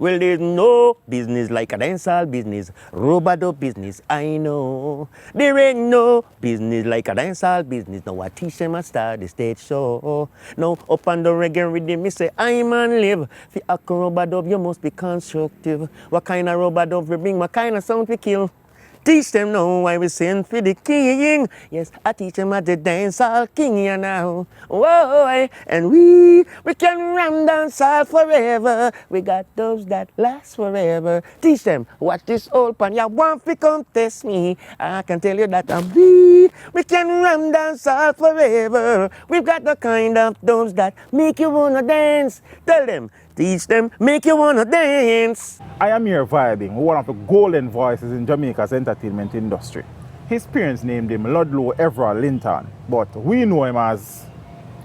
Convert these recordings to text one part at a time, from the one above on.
Well, there's no business like a dancehall business, robado business, I know. There ain't no business like a dancehall business. Now I teach them a start the stage show. Now up on the reggae rhythm, me say, I man live. For a robado, you must be constructive. What kind of robado we bring, what kind of sound we kill? Teach them now why we sing for the king. Yes, I teach them at the dancehall king here now. Whoa, and we can run dancehall forever. We got those that last forever. Teach them what this old pan ya want to come test me. I can tell you that we can run dancehall forever. We've got the kind of those that make you wanna dance. Tell them, teach them, make you wanna dance. I am here vibing with one of the golden voices in Jamaica's entertainment industry. His parents named him Ludlow Everald Linton, but we know him as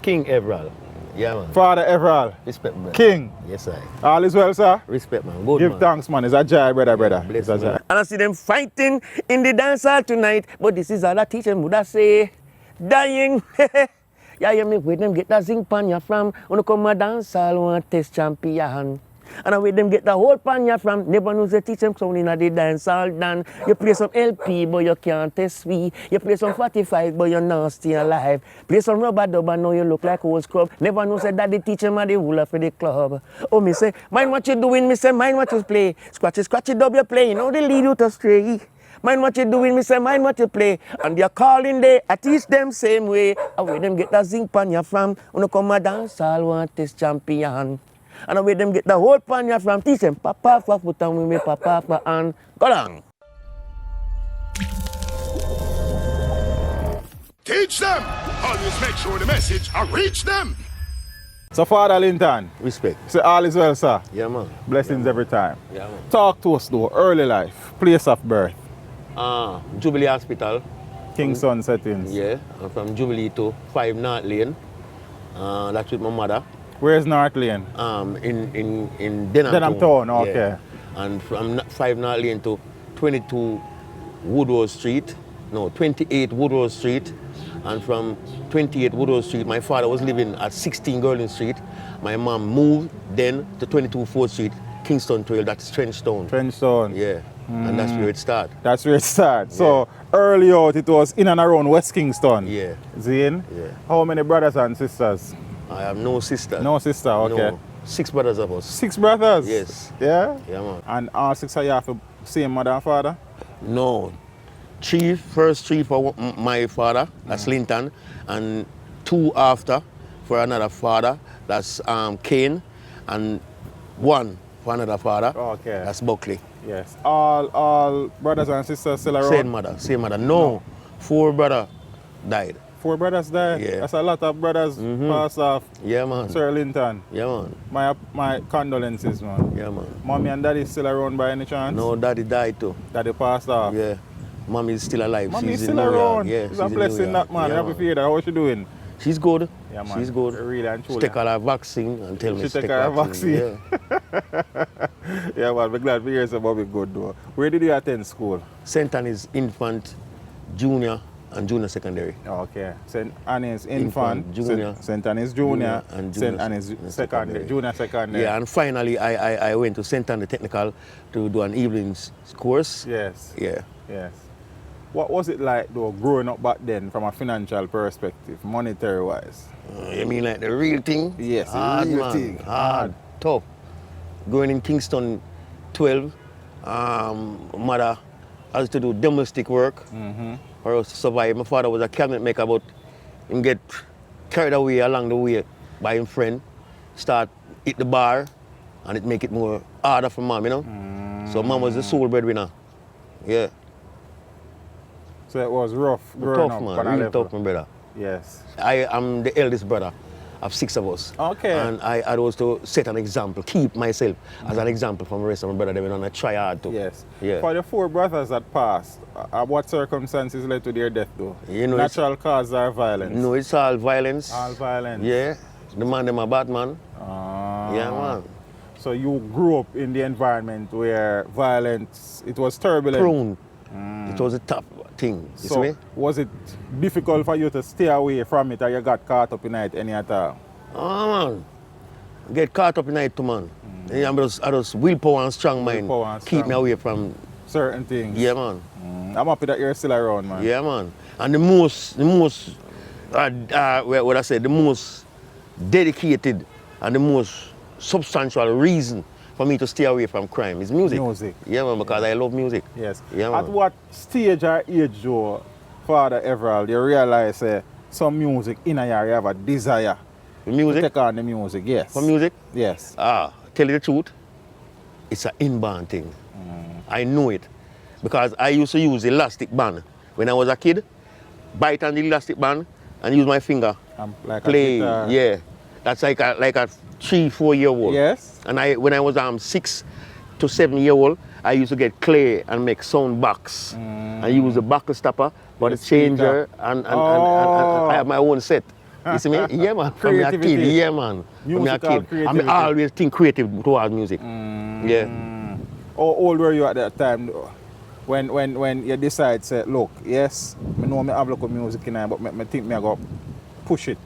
King Everald. Yeah, man. Father Everald. Respect, man. King. Yes, sir. All is well, sir? Respect, man. Good, Give man. thanks, man. It's a joy, brother. Bless It's a you, joy. and I see them fighting in the dance hall tonight, but this is all I teach them, would I say, dying. Yeah, you me where them get that zinc panya from, when you come a dance hall, want test champion. And where them get the whole panya from, never knows they teach them sound in the dance hall done. You play some LP, but you can't test me. You play some 45, but you're not still alive. Play some rubber dub, and now you look like old scrub. Never know say daddy teach him at the hula for the club. Oh, me say, mind what you doing, me say, mind what you play. Scratchy dub you play, you know they lead you to stray. Mind what you doing, me say, mind what you play. And you're calling there, I teach them same way. And where them get that zinc panya from, when you come a dance hall, want test champion. And where them get the whole panya from, teach them, papa, put on with me, papa, and go on. Teach them! Always make sure the message I reach them! So, Father Linton, Respect. say all is well, sir. Yeah, man. Blessings every time. Yeah, man. Talk to us, though. Early life, place of birth, Jubilee Hospital. Kingston settings. Yeah, I'm from Jubilee to 5 North Lane. That's with my mother. Where's North Lane? In Denham Denham Town, okay. Yeah. And from 5 North Lane to 22 Woodrow Street. No, 28 Woodrow Street. And from 28 Woodrow Street, my father was living at 16 Girling Street. My mom moved then to 22 4th Street, Kingston Trail, that's Trenchtown. Trenchtown. Yeah, and that's where it started. That's where it started. So early out, it was in and around West Kingston. Yeah. Zane? Yeah. How many brothers and sisters? I have no sister. No sister, okay. No. 6 brothers of us. 6 brothers? Yes. Yeah? Yeah, man. And all 6 of you have the same mother and father? No. First 3 for my father, that's Linton, and 2 after for another father, that's Kane, and 1 for another father, Okay. that's Buckley. Yes. All brothers and sisters still around? Same mother. No. 4 brother died. 4 brothers died? Yeah. That's a lot of brothers passed off. Yeah, man. Sir Linton. Yeah, man. My condolences, man. Yeah, man. Mommy and daddy still around by any chance? No, daddy died too. Daddy passed off? Yeah. Mommy is still alive. Mommy She's is in still New York. around. Yeah, It's she's a in New blessing, York. that man. Yeah, Happy for you. How is she doing? She's good. Yeah, man. She's good. Really and truly. She take her vaccine and tell me She to take her vaccine. Yeah. Yeah, man. We're glad to hear some Bobby good, though. Where did you attend school? St. Anne's Infant, Junior, and Junior Secondary. Okay. St. Anne's Infant, Junior, St. Anne's Junior, and St. Anne's Secondary, Junior Secondary. Yeah, and finally I went to St. Anne Technical to do an evening course. Yes. Yeah. Yes. What was it like, though, growing up back then from a financial perspective, monetary-wise? You mean like the real thing? Yes, the Hard, real man. thing. Hard, tough. Going in Kingston 12, mother has to do domestic work for us to survive. My father was a cabinet maker, but him get carried away along the way by his friend, start hit the bar, and it make it more harder for mom, you know? So mom was the sole breadwinner. Yeah. So it was rough growing Tough, up. man. on a Really level. tough, my brother. Yes. I am the eldest brother of 6 of us. Okay. And I was to set an example, keep myself as an example from the rest of my brother. They were on a try hard to. Yes. Yeah. For the 4 brothers that passed, what circumstances led to their death, though? You know, Natural causes or violence? No, it's all violence. All violence? Yeah. The man, them a bad man. Yeah, man. So you grew up in the environment where violence, it was turbulent? Prone. It was a tough thing. You see So me? was it difficult for you to stay away from it, or you got caught up in it any at all? Oh, man. Get caught up in it too, man. Yeah, I just willpower and strong mind Willpower and keep strong. me away from. Certain things. Yeah, man. I'm happy that you're still around, man. Yeah, man. And the most, what I said, the most dedicated and the most substantial reason for me to stay away from crime is music. Music. Yeah, man, because I love music. Yes. Yeah, man. At what stage or age, Joe, Father Everald, you realize some music in a year you have a desire The to music, take on the music? Yes. for music, Yes. tell you the truth, it's an inborn thing. I know it. Because I used to use elastic band when I was a kid, bite on the elastic band and use my finger, Like play. a guitar. Yeah, that's like a 3-4 year old. Yes. And when I was 6 to 7 year old, I used to get clay and make sound box. I use the buckle stopper, but the changer, and I have my own set. You see me? Yeah, man. From me a kid, Creativity. yeah, man. From me a Musical kid. creativity. I always think creative towards music. Yeah. How old were you at that time though? When you decide, say, look, yes, I know I have local music in there, but I think I go push it.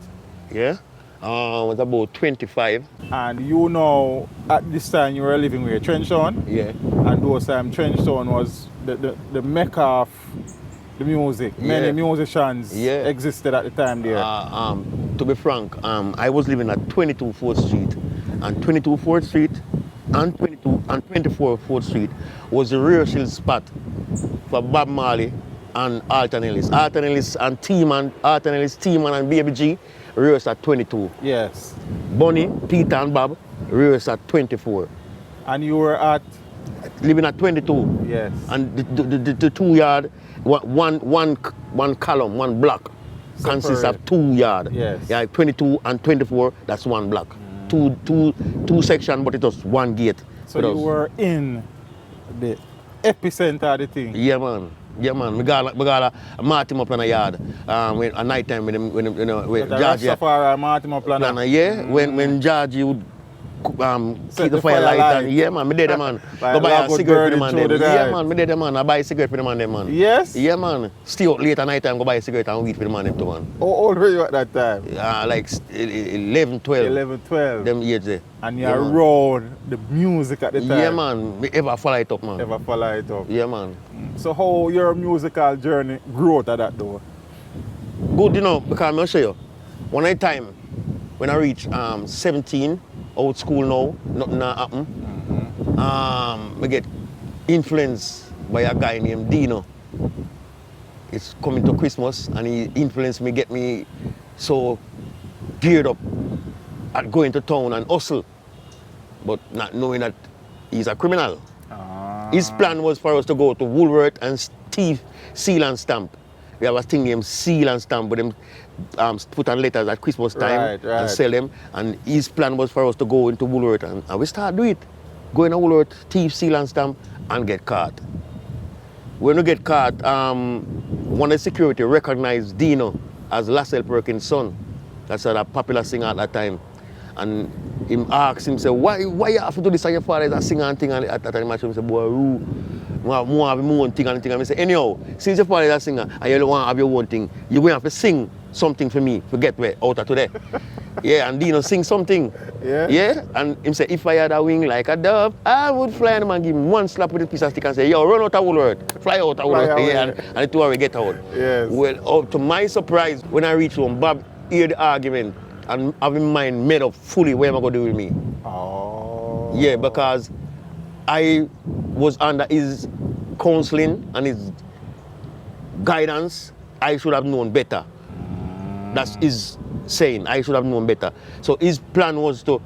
Yeah. I was about 25. And you know, at this time you were living with Trenchtown, Yeah. and those time Trenchtown was the mecca of the music. Many Yeah. musicians Yeah. existed at the time there. To be frank, I was living at 22 4th Street, and 22 4th Street and 22 and 24 4th Street was the rehearsal spot for Bob Marley and Alton Ellis. Alton Ellis and T-Man and Baby G rehearsed at 22. Yes. Bunny, Peter and Bob rehearsed at 24. And you were at, Living at 22. yes. And the 2 yard, one column, one block consists of 2 yard. Yes. Yeah, 22 and 24, that's one block. Two section, but it was one gate. So It you was- were in the epicenter of the thing. Yeah, man. Yeah, man. We got a mark him up in a yard. When at night time when you know when The Georgie. Rastafari Martin Plan. Yeah, when Georgie would Set keep the the fire fire light light. and yeah, man, me did man. Like Go buy a log would cigarette for burn the man through them. the Yeah, night. man, me did man. I buy a cigarette for the man them, man. Yes? Yeah, man. Stay out late at night time, go buy a cigarette and weed for the man them too, man. How old were you at that time? Like 11, 12. 11, 12. Them age there. And you're Yeah, man. around the music at the time. Yeah, man. Me ever follow it up, man. Ever follow it up. Yeah, man. So how your musical journey grew out of that though? Good, you know, because I'll show you. One night time, when I reach 17, out school now, nothing happen. I get influenced by a guy named Dino. It's coming to Christmas and he influenced me, get me so geared up at going to town and hustle, but not knowing that he's a criminal. His plan was for us to go to Woolworth and Steve Seal and Stamp. We have a thing named Seal and Stamp, with them put on letters at Christmas time Right, right. and sell them. And his plan was for us to go into Woolworth and we start do it. Go in a Woolworth, thief, seal and stamp, and get caught. When we get caught, one of the security recognized Dino as Lassell Perkins' son. That's a popular singer at that time. And him asked him, say, why you have to do this and your father is a singer and thing? And at that time, I said, boy, who? I have my own thing and thing. And I say, anyhow, since your father is a singer and you want to have your own thing, you're going to have to sing something for me to get where out of today. Yeah, and Dino sing something. Yeah? Yeah, and him say, if I had a wing like a dove, I would fly and man give him one slap with a piece of stick and say, yo, run out of Woolworth, fly out of Woolworth. away. Yeah, and the two of we get out. Yes. Well, to my surprise, when I reach home, Bob hear the argument and have his mind made up fully what am I going to do with me. Oh. Yeah, because I was under his counseling and his guidance. I should have known better. That's his saying. I should have known better. So his plan was to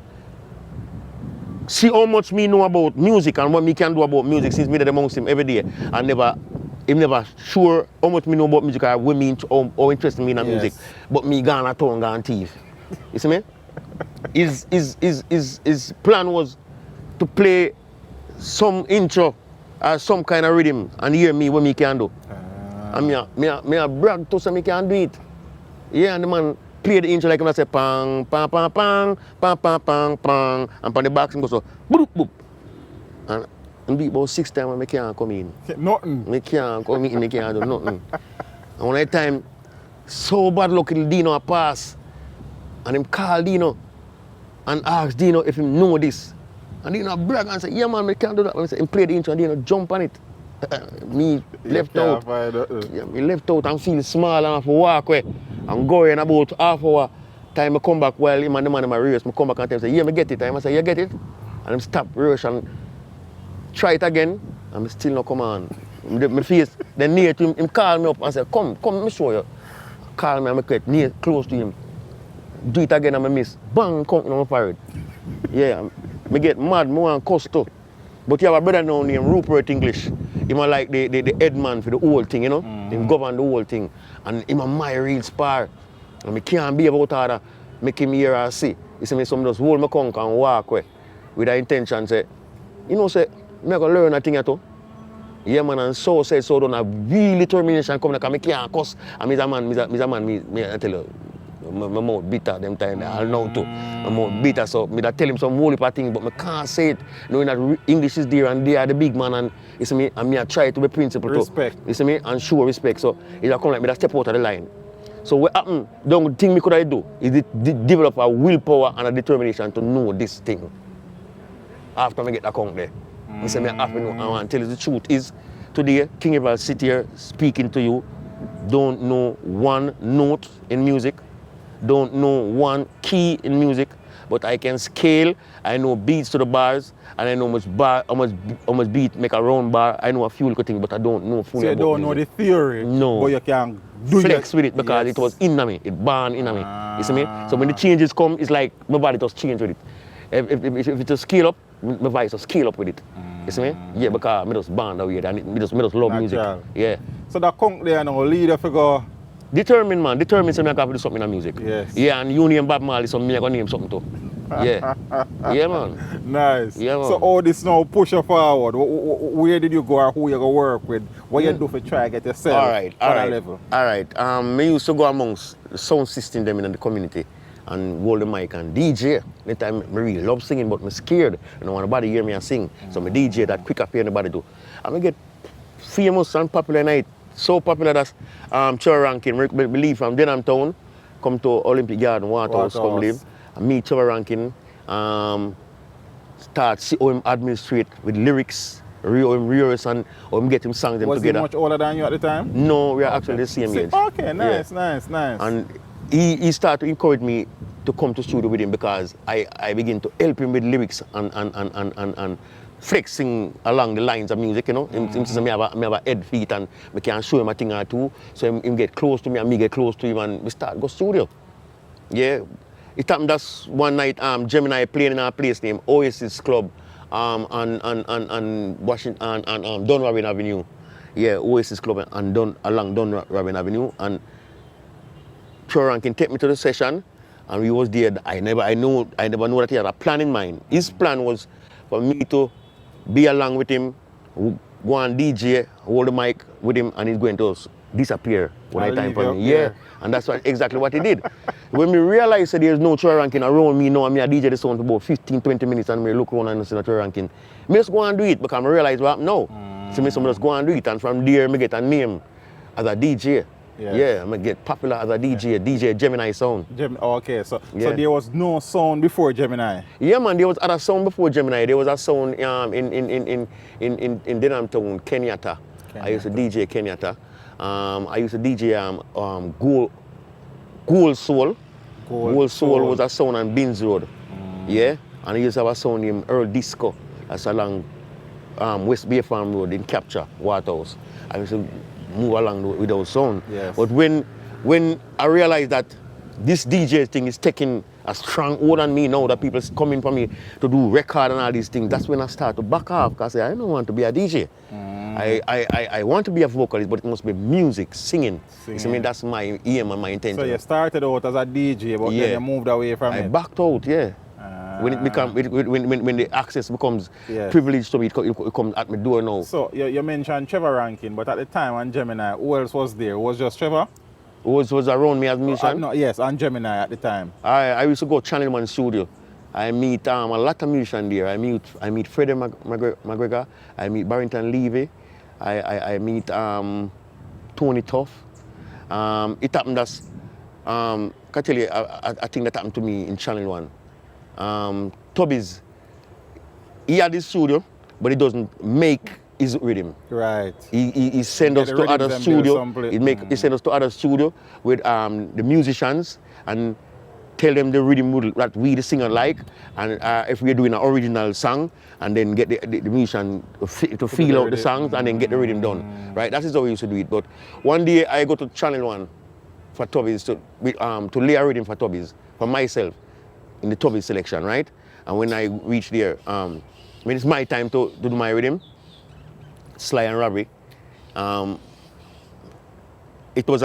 see how much me know about music and what me can do about music since me there amongst him every day. And him never sure how much me know about music or what me how interested me in the music. But me gone a town, gone thief. You see me? His plan was to play some intro or some kind of rhythm and hear me what me can do. And me a brag to say me can do it. Yeah, and the man play the intro like him and say pang, pang, pang, pang, pang, pang, pang, pang. And on the box him go so boop, boop. And beat about 6 times and me can't come in. Nothing. Me can't come in, me can't do nothing. And one time, so bad lucky Dino a pass. And him call Dino and ask Dino if he know this. And they brag and say, yeah man, I can't do that. I say, play the intro and they jump on it. Me left out. Yeah, me left out and feel small and have to walk away. And go in about half hour. Time I come back while him and the man in my race, I come back and tell him, say, yeah, I get it. I say, you get it? And I stop rush and try it again. And I still not come on. My face, then near to him call me up and say, come, let me show you. Call me and I get near, close to him. Do it again and I miss. Bang, come on my parade. Yeah, I get mad, more and cuss too. But you have a brother now named Rupert English. He was like the head man for the whole thing, you know? He govern the whole thing. And he was my real spar. And I can't be about other, make him hear or see. He said, some just hold my conch and walk away. With the intention, say, you know, say, I'm going to learn a thing at all. Yeah, man, and so said, so don't have real determination coming, because I can't cuss. And me a man, I tell you, my mouth bitter them time, I know too. My mouth bitter, so I tell him some whole heap of things, but I can't say it, knowing that English is there and they are the big man, and you see me, and me I try to be principled too. Respect. You see me, and show respect, so it come like me that step out of the line. So what happened, the only thing me could I do is develop a willpower and a determination to know this thing. After I get that count there. I say, I have to know, I want to tell you the truth is, today, King Everald sit here speaking to you, don't know one note in music, don't know one key in music, but I can scale, I know beats to the bars, and I know how much beat make a round bar. I know a few little things, but I don't know fully. So you about don't music. know the theory, no. but you can do flex it. with it because Yes. it was in me, it born in me. You see me? So when the changes come, it's like my body just change with it. If it just scale up, my voice just scale up with it. You see me? Yeah, because I just born that way and I just love music. Natural. Yeah. So that conch there now, leader figure. Determined, man. Determined, so I have to do something in music. Yes. Yeah, and you name Bob Marley, so me I gonna name something too. Yeah. Yeah, man. Nice. Yeah, man. So all this now push you forward. Where did you go or who you go work with? What you do for try get yourself All right. on a level? All right. I used to go amongst the sound system them in the community and hold the mic and DJ. That time I really love singing, but I'm scared. I don't want nobody hear me and sing. So I DJ that quick up here nobody do. And I get famous and popular night. So popular that Trevor Rankin, believe from Denham Town, come to Olympic Garden, Waterhouse, come live. And meet Trevor Rankin, start see how him administrate with lyrics, rehearse and how him get him songs them together. Was he much older than you at the time? No, we are actually the same age. Okay, nice, Yeah. nice. And he started to encourage me to come to studio with him because I begin to help him with lyrics and flexing along the lines of music, you know. Him says I have a head feet and I can show him a thing or two. So him get close to me and me get close to him and we start go studio. Yeah. It happened that's one night Gemini playing in a place named Oasis Club on Washington and Dunrobin Avenue. Yeah, Oasis Club and along Dunrobin Avenue, and Trevor Rankin take me to the session and we was there. I never know that he had a plan in mind. His plan was for me to be along with him, go and DJ, hold the mic with him, and he's going to disappear when I time for me. Yeah, and that's exactly what he did. When we realized that there's no Trevor Rankin around me now, and I DJ the sound for about 15-20 minutes, and I look around and see the Trevor Rankin, I just go and do it because I realize what happened now. So I just go and do it, and from there I get a name as a DJ. Yes. Yeah, I'm gonna get popular as a DJ, DJ Gemini Sound. Okay, so Yeah. there was no sound before Gemini. Yeah, man, there was other sound before Gemini. There was a sound in Denham Town, Kenyatta. I used to DJ Kenyatta. I used to DJ Gold Soul. Gold Soul was a sound on Binns Road. Yeah, and I used to have a sound named Earl Disco. That's along West Bay Farm Road in Capture, Waterhouse. I used to move along with those sound. Yes. But when I realized that this DJ thing is taking a strong hold on me now, that people coming for me to do record and all these things, that's when I start to back off because I don't want to be a DJ. I want to be a vocalist, but it must be music, singing. You see me, that's my aim and my intention. So you started out as a DJ, but then you moved away from it. I backed out, yeah. When it become when the access becomes privileged to me, it comes at my door now. So you mentioned Trevor Rankin, but at the time on Gemini, who else was there? Was just Trevor? Who was around me as musician? No, yes, on Gemini at the time. I used to go Channel 1 studio. I meet a lot of musicians there. I meet Freddie McGregor. I meet Barrington Levy. I meet Tony Tuff. It happened that's I tell you a thing that happened to me in Channel 1. Tubby's he had his studio, but he doesn't make his rhythm. Right. He send us Get the to rhythms other them there studio. someplace. He send us to other studio with the musicians and tell them the rhythm that we the singer like, and if we're doing an original song, and then get the musician to feel out the songs and then get the rhythm done. Right. That is how we used to do it. But one day I go to Channel 1 for Tubbies to lay a rhythm for Tubbies for myself in the Tubbies selection, right? And when I reach there, when it's my time to do my rhythm, Sly and Robbie, it was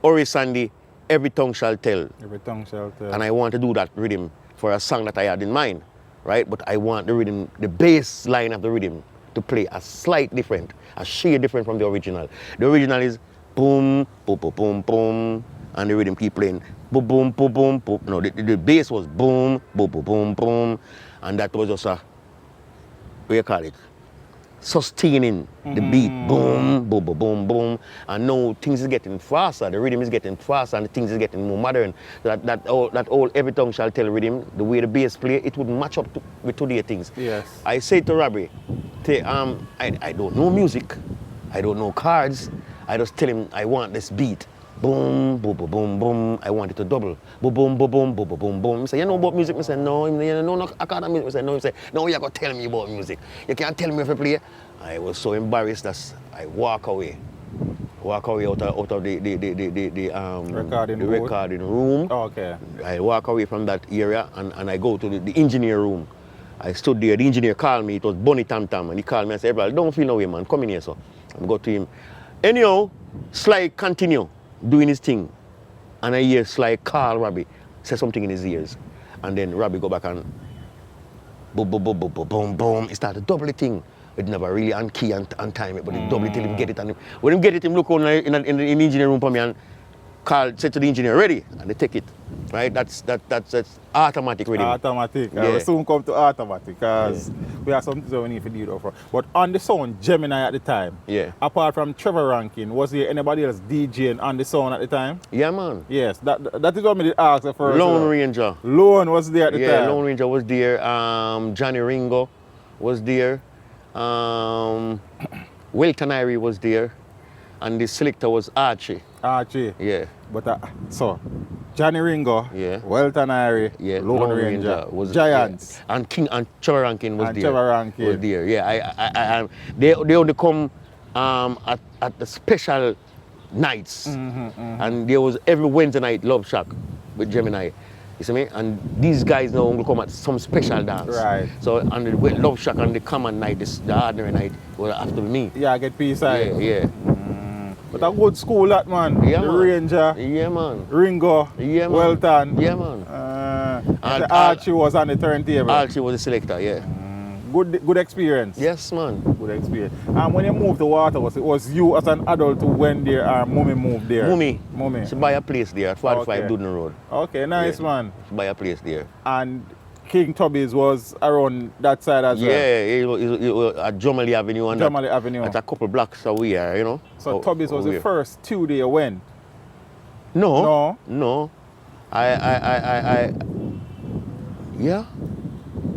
Ori Sandy, Every Tongue Shall Tell. Every tongue shall tell. And I want to do that rhythm for a song that I had in mind, right? But I want the rhythm, the bass line of the rhythm to play a slight different, a shade different from the original. The original is boom, boom, boom, boom, boom, and the rhythm keep playing boom, boom, boom, boom, boom. No, the bass was boom, boom, boom, boom, boom, and that was just a, what do you call it? Sustaining the beat, boom, boom, boom, boom, boom, and now things is getting faster. The rhythm is getting faster, and things is getting more modern. That old Every Tongue Shall Tell rhythm, the way the bass play, it would match up with today's things. Yes. I said to Robbie, I don't know music, I don't know chords. I just tell him I want this beat. Boom, boom, boom, boom, boom. I want it to double. Boom, boom, boom, boom, boom, boom, boom, boom. He said, you know about music? I said, no. You know no accord music? I said, no. He said, no, you got to tell me about music. You can't tell me if I play. I was so embarrassed that I walk away. Walk away out of the recording room. Oh, okay. I walk away from that area and I go to the engineer room. I stood there. The engineer called me. It was Bunny Tam Tam, and he called me and said, Everald, don't feel no way, man. Come in here, so. I go to him. Anyhow, Sly continue doing his thing, and I hear Sly call Robbie, say something in his ears, and then Robbie go back and boom, boom, boom, boom, boom, boom, boom. He started double the thing. It never really on key and time it, but he double it till him get it. And when him get it, him look on in the engineer room for me and said to the engineer, ready, and they take it. Right? That's automatic rhythm. Automatic. Yeah. We'll soon come to automatic because we have something that we need to do for. But on the sound, Gemini at the time, apart from Trevor Rankin, was there anybody else DJing on the sound at the time? Yeah, man. Yes, that is what I did ask at first. Lone Ranger. Lone was there at the time. Yeah, Lone Ranger was there. Johnny Ringo was there. Wilton Irie was there. And the selector was Archie. Archie. Yeah. But so, Johnny Ringo, yeah. Welton Irie, yeah. Lone Ranger was Giants. Yeah. And King and Trevor Rankin was and there. Trevor Rankin. Was there. Yeah. They only come at the special nights. And there was every Wednesday night Love Shack with Gemini. You see me? And these guys now will come at some special dance. Right. So on the Love Shack and the common night, the ordinary night will have to be me. Yeah, I get peace side. Yeah. But a good school that man. Yeah, the man. Ranger. Yeah, man. Ringo. Yeah, man. Welton. Yeah, man. And Archie was on the turntable. Archie was the selector, yeah. Good experience. Yes, man. Good experience. And when you moved to Waterhouse, it was you as an adult who went there or Mummy moved there? Mummy. Mummy. She buy a place there at 45 Dudden Road. Okay, nice, man. She buy a place there. And King Tubby's was around that side as well? Yeah, it was at Jomali Avenue. And Jomali Avenue. At a couple blocks away, you know. So Tubby's was the first studio you went? No.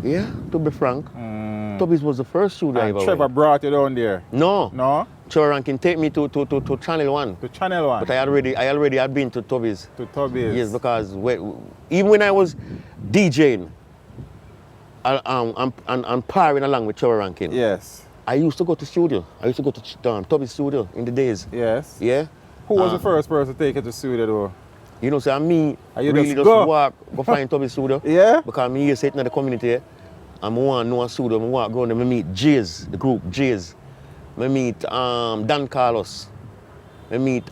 Yeah, to be frank. Tubby's was the first studio I ever Trevor went. brought you down there? No. Trevor Rankin take me to Channel 1. To Channel 1? But I already had been to Tubby's. To Tubby's? Yes, because even when I was DJing and parring along with Trevor Rankin. Yes. I used to go to studio. I used to go to Tubby's studio in the days. Yes. Yeah. Who was the first person to take you to studio though? You know, so me you really just go find Tubby's studio. Yeah? Because me here sitting in the community and I want to know a studio. I want to go and I meet Jays, the group Jays. I meet Dan Carlos. I meet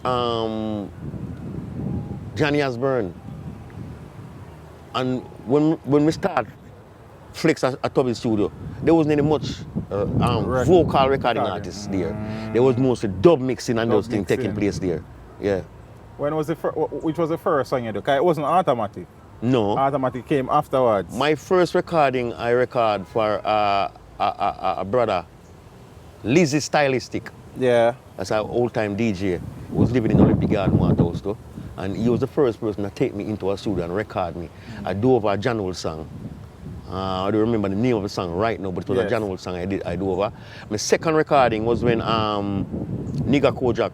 Johnny Osborne. And when we start Flex at Tubby's studio, there wasn't any much vocal recording artists there. There was mostly dub mixing and those things taking place there. Yeah. When was which was the first song you did? Because it wasn't automatic. No. Automatic came afterwards. My first recording, I record for a brother, Lizzy Stylistic. Yeah. That's our old-time DJ. Who was living in Olympic Garden, Waterhouse, though. And he was the first person to take me into a studio and record me. I do over a John Old song. I don't remember the name of the song right now, but it was Yes. a John Old song I do over. My second recording was when Nigga Kojak,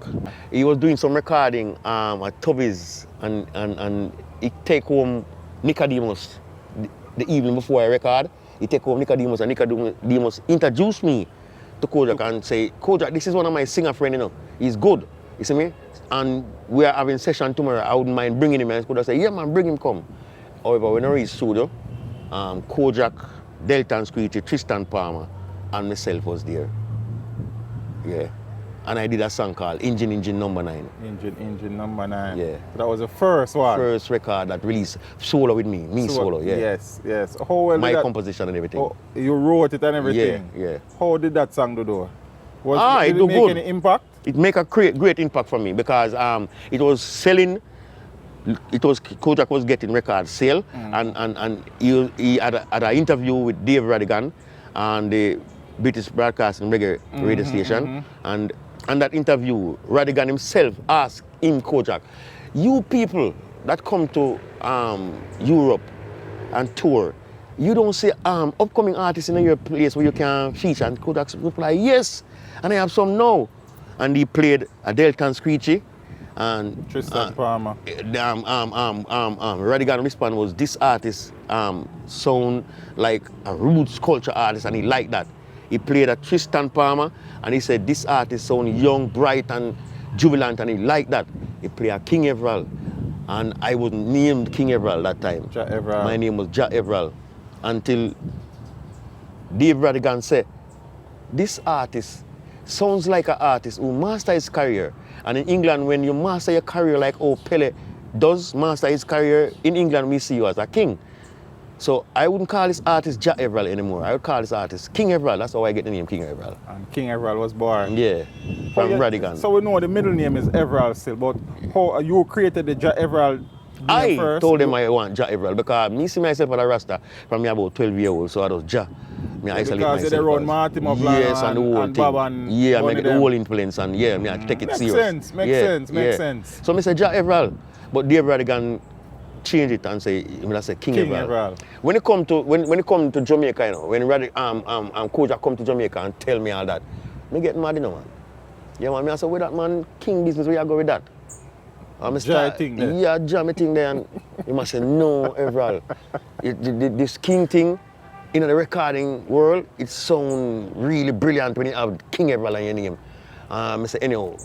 he was doing some recording at Tubby's and he take home Nicodemus the evening before I record. He take home Nicodemus and Nicodemus introduced me to Kojak and say, Kojak, this is one of my singer friend, you know. He's good. You see me? And we are having session tomorrow. I wouldn't mind bringing him. And Kojak say, yeah man, bring him come. However, when I reached studio, Kojak, Delta and Screechy, Tristan Palmer, and myself was there. Yeah. And I did a song called Engine Number 9. Engine number 9. Yeah. That was the first one. First record that released solo with me solo, yeah. Yes. How well My did that, composition and everything. oh, you wrote it and everything? Yeah. How did that song do though? It Did do it make good. any impact? It make a great impact for me because it was selling. It was Kojak was getting record sale, and he had an interview with Dave Radigan on the British Broadcasting Reggae radio station, and that interview, Radigan himself asked him, Kojak, you people that come to Europe and tour, you don't see upcoming artists in your place where you can feature? And Kojak replied, yes, and I have some now. And he played a Delta and Screechy, and Tristan Palmer. Radigan response was, this artist sound like a roots culture artist, and he liked that. He played a Tristan Palmer, and he said this artist sound young, bright, and jubilant, and he liked that. He played a King Everald, and I was named King Everald that time. Ja Everald. My name was Ja Everald, until Dave Radigan said, this artist sounds like an artist who master his career. And in England, when you master your career like Pele does master his career, in England we see you as a king. So I wouldn't call this artist Ja Everald anymore. I would call this artist King Everald. That's how I get the name King Everald. And King Everald was born. Yeah, from Radigan. So we know the middle name is Everald still, but how you created the Ja Everald name I first? told them I want Ja Everald because me see myself as a Rasta from me about 12 years old, so I was Ja. Me isolate because myself. they run Martin Moplan yes, and the whole and thing. Bob and yeah, I one get of the them. whole influence and yeah, me I take it Makes serious. sense, makes sense. So I say Ja Everald, but Dave Radigan change it and say, I say King Everald. When it come to Jamaica, you know, when Kojak come to Jamaica and tell me all that, me get mad, you know, man. Yeah, man, I say, with that man, King business, where you go with that? Ja thing there. Yeah, Ja me thing there, and you must say, no, Everald. This King thing, in the recording world, it sounds really brilliant when you have King Everald on your name. I say, anyhow,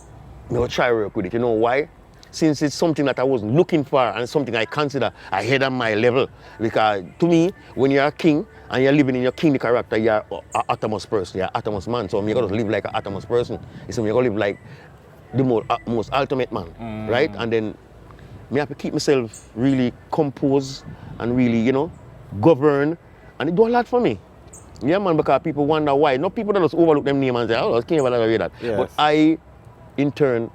me will try work with it. You know why? Since it's something that I wasn't looking for and something I consider ahead of my level. Because to me, when you're a king and you're living in your kingly character, you're an uttermost person, you're an uttermost man. So you're going to live like an uttermost person. So you're going to live like the most ultimate man, right? And then me have to keep myself really composed and really, you know, govern. And it do a lot for me. Yeah, man, because people wonder why. No people that just overlook them name and say, oh, King Everald, I read that. Yes. But I, in turn,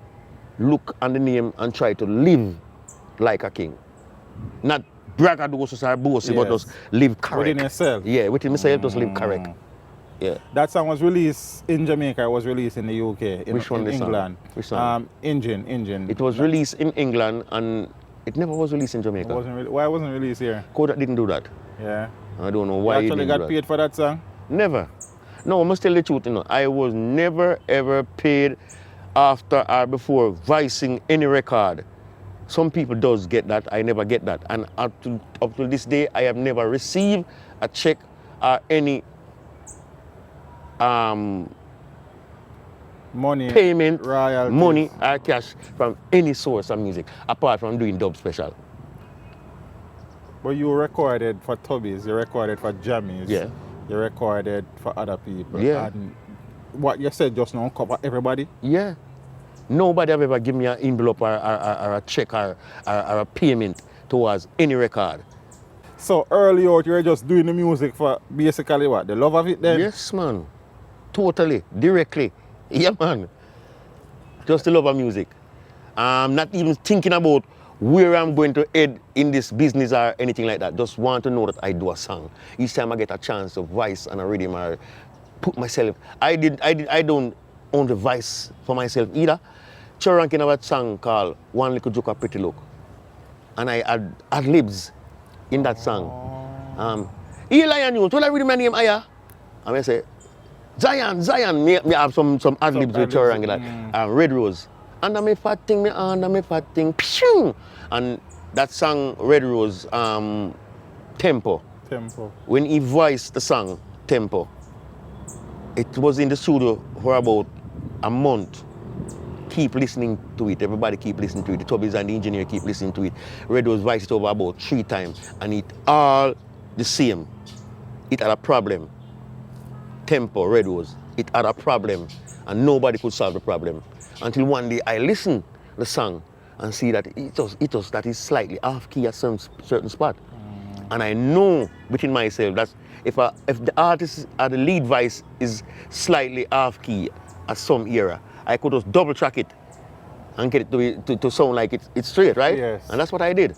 look on the name and try to live like a king. Not braggadocious or bossy, but Yes. just live correct. Within yourself. Yeah, within myself, just live correct. Yeah. That song was released in Jamaica, it was released in the UK, in, Which one in this song? England. Which song? Engine. It was released in England and it never was released in Jamaica. Why wasn't it released here? Kodak didn't do that. Yeah. I don't know You why he actually didn't do got that. paid for that song? Never. No, I must tell the truth, you know. I was never ever paid after or before voicing any record. Some people does get that, I never get that. And up to this day, I have never received a check or any Money, payment, royalties. money or cash from any source of music, apart from doing dub special. But you recorded for Tubbies, you recorded for Jammies, Yeah. you recorded for other people. Yeah. And what you said just now cover everybody? Yeah. Nobody have ever given me an envelope or a check or a payment towards any record. So early out, you were just doing the music for basically what? The love of it then? Yes, man. Totally, directly. Yeah, man. Just the love of music. I'm not even thinking about where I'm going to head in this business or anything like that. Just want to know that I do a song. Each time I get a chance to voice and a rhythm or put myself. I don't own the voice for myself either. Chorankin have a song called One Little Joke, a Pretty Look. And I had ad-libs in that song. Eli and News, will I read my name higher? And I say, Zion, me have some ad-libs with her and like, Red Rose. Under me fat thing, pshoo! And that song, Red Rose, Tempo. When he voiced the song, Tempo, it was in the studio for about a month. Keep listening to it, everybody keep listening to it. The Tubbies and the engineer keep listening to it. Red Rose voiced it over about 3 times and it all the same. It had a problem. Tempo, Red Rose, it had a problem and nobody could solve the problem. Until one day I listened to the song and see that that is slightly off key at some certain spot. And I know within myself that if the artist or the lead voice is slightly off key at some era, I could just double track it and get it to sound like it's straight, right? Yes. And that's what I did.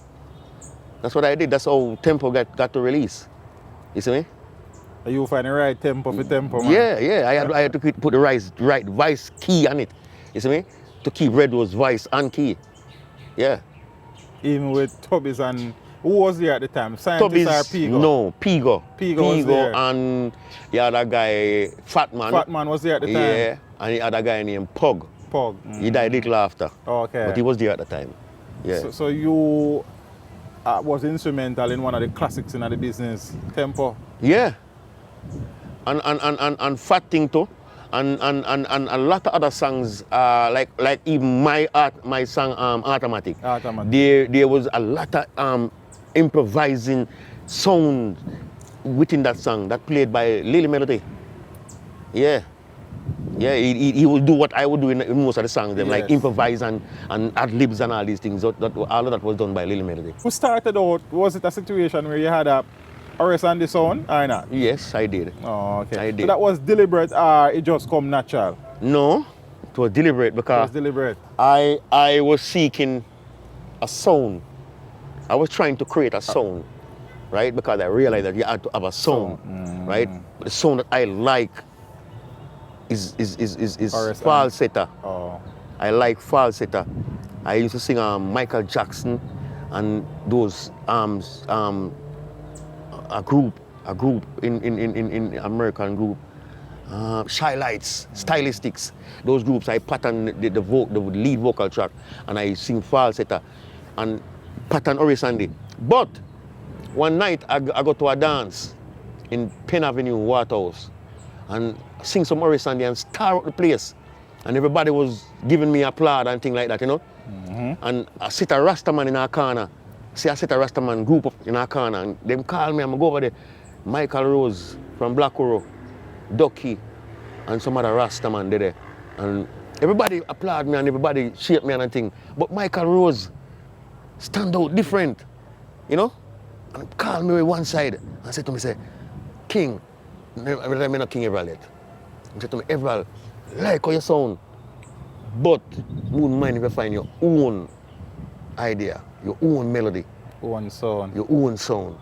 That's how Tempo got to release. You see me? You find the right tempo for tempo, man. Yeah. I had to put the right voice key on it. You see me? To keep Red Rose voice and key. Yeah. Even with Tubbies and who was there at the time? Scientist or Pigo? No, Pigo. Pigo was there. And the other guy, Fat Man. Fat Man was there at the time. Yeah, and the other guy named Pug. He died a little after. Okay. But he was there at the time. Yeah. So you was instrumental in one of the classics in the business, Tempo. Yeah. And Fat Thing too. And a lot of other songs, like even my song Automatic. There was a lot of improvising sound within that song that played by Lily Melody. Yeah. Yeah, he will do what I would do in most of the songs, them, like improvise and ad-libs and all these things. All of that was done by Lily Melody. Who started out, was it a situation where you had a RS on the sound or not? Yes, I did. Oh, okay. I did. So that was deliberate or it just come natural? No, it was deliberate because it was deliberate. I was seeking a sound. I was trying to create a sound, right? Because I realized that you had to have a sound, right? But the sound that I like is falsetto. Oh. I like falsetto. I used to sing Michael Jackson and those a group in American group. Shy Lights, Stylistics, those groups. I pattern the lead vocal track and I sing falsetto and pattern Ori Sandy. But one night I go to a dance in Penn Avenue, Waterhouse, and sing some Ori Sandy and star up the place. And everybody was giving me applaud and things like that, you know. And I sit a Rastaman in our corner. See, I sit a Rastaman group up in our corner and them call me, I'm go over there. Michael Rose from Blackborough, Ducky, and some other Rastaman there. And everybody applaud me and everybody shake me and thing. But Michael Rose stand out different, you know? And call me one side and say to me, say, King, I'm not King Everald yet. He said to me, Everald, like how you sound, but wouldn't mind if you find your own idea, your own melody. Own sound. Your own sound.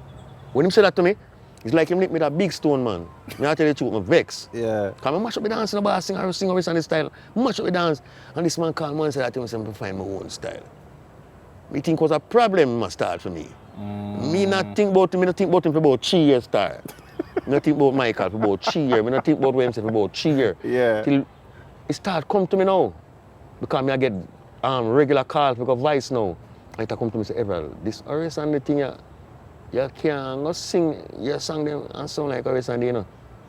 When he said that to me, it's like him lick me that big stone, man. I tell you the truth, I'm vexed. Yeah. Because I mash up the dance in the bar, sing Ori Sandy style, mash up the dance. And this man called me and said that to me, I said, find my own style. Me think it was a problem must start for me. Me not think about him for about 3 years start. Me not think about Michael for about 3 years. Me not think about himself for about 3 years. Yeah. Till it start come to me now. Because me I get regular calls because voice now. And it come to me and say, Everald, this Ori Sandy thing, you can't go sing your song them and sound like Ori Sandy, you know.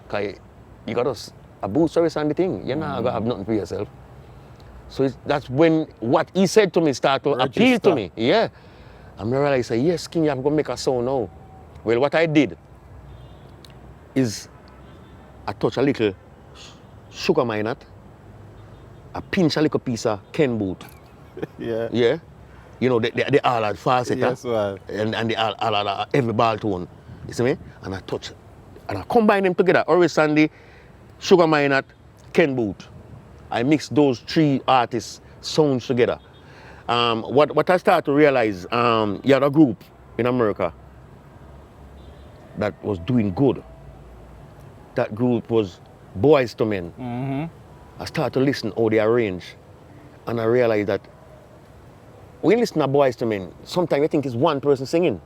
Because you got to boost Ori Sandy thing. You're not going to have nothing for yourself. So that's when what he said to me started to appeal to me. Yeah. And I realized, yes, King, you have to make a sound now. Well, what I did is I touch a little sugar minot, I pinch a little piece of Ken boot. Yeah. Yeah. You know, they all had falsetto. Yes, well. And they all had every ball tone. You see me? And I touch, and I combine them together. Ori Sandy, sugar minot, Ken boot. I mix those 3 artists' sounds together. What I started to realize, you had a group in America that was doing good. That group was Boys to Men. I started to listen how they arrange, and I realized that when you listen to Boys to Men, sometimes you think it's one person singing.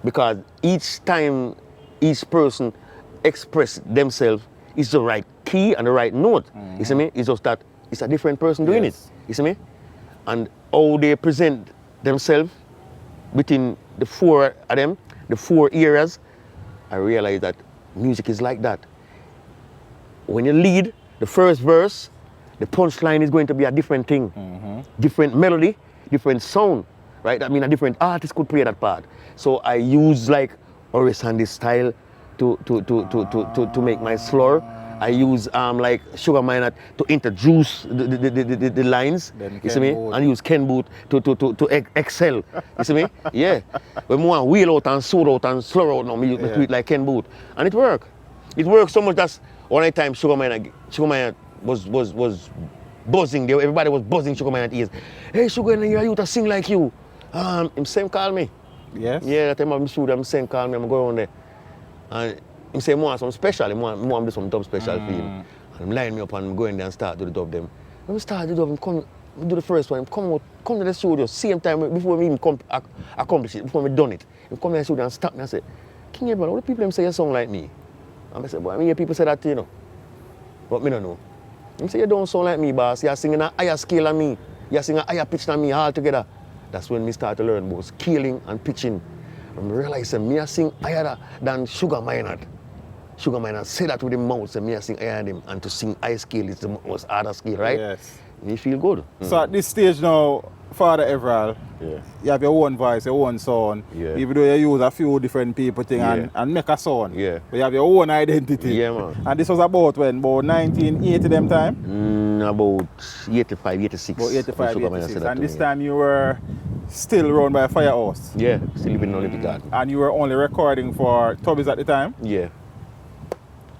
because each time each person express themselves is the right key and the right note. You see me? It's just that it's a different person doing Yes. it. You see me? And how they present themselves within the four of them, the four areas, I realize that music is like that. When you lead the first verse, the punchline is going to be a different thing, different melody, different sound, right? I mean, a different artist could play that part. So I use like Horace Handy style to make my slur. I use like Sugar Minot to introduce the lines. Then You see Ken me? Boothe. And use Ken Boothe to excel. You see me? Yeah. When we want wheel out and soul out and slur out, now me do it like Ken Boothe, and it work. It works so much that one time Sugar Minot was buzzing. Everybody was buzzing Sugar Minot ears. Hey Sugar, you're you to sing like you. Him same call me. Yes? Yeah, that time I'm studio, I'm saying call me, I'm going on there. And he say, more some special, I want to do some dub special for him. And him line me up and I'm going there and start to do the dub them. When we start the dub, him come do the first one, him come to the studio, same time before we even accomplish it, before we done it. He come to the studio and stop me and say, King Everald, what the people them say you sound like me? And I said, boy, I hear people say that you know. But me don't know. He say, you don't sound like me, boss. You're singing a higher scale than me. You're singing a higher pitch than me altogether. That's when we start to learn about scaling and pitching. And I realize that me I sing higher than Sugar Minot. Sugar Minot say that with his mouth, say me I sing higher than him. And to sing high scale is the most harder scale, right? Yes. You feel good. So at this stage now, Father Everald, Yeah. you have your own voice, your own sound. Yeah. Even though you use a few different people thing Yeah. and make a sound. Yeah. But you have your own identity. Yeah, man. And this was about when? About 1980 them time? About 85, 86. About 85, Sugar Minot 86. said that And to this me. time you were still run by a firehouse. Yeah, still living in Olympic Garden. And you were only recording for Tubbies at the time? Yeah.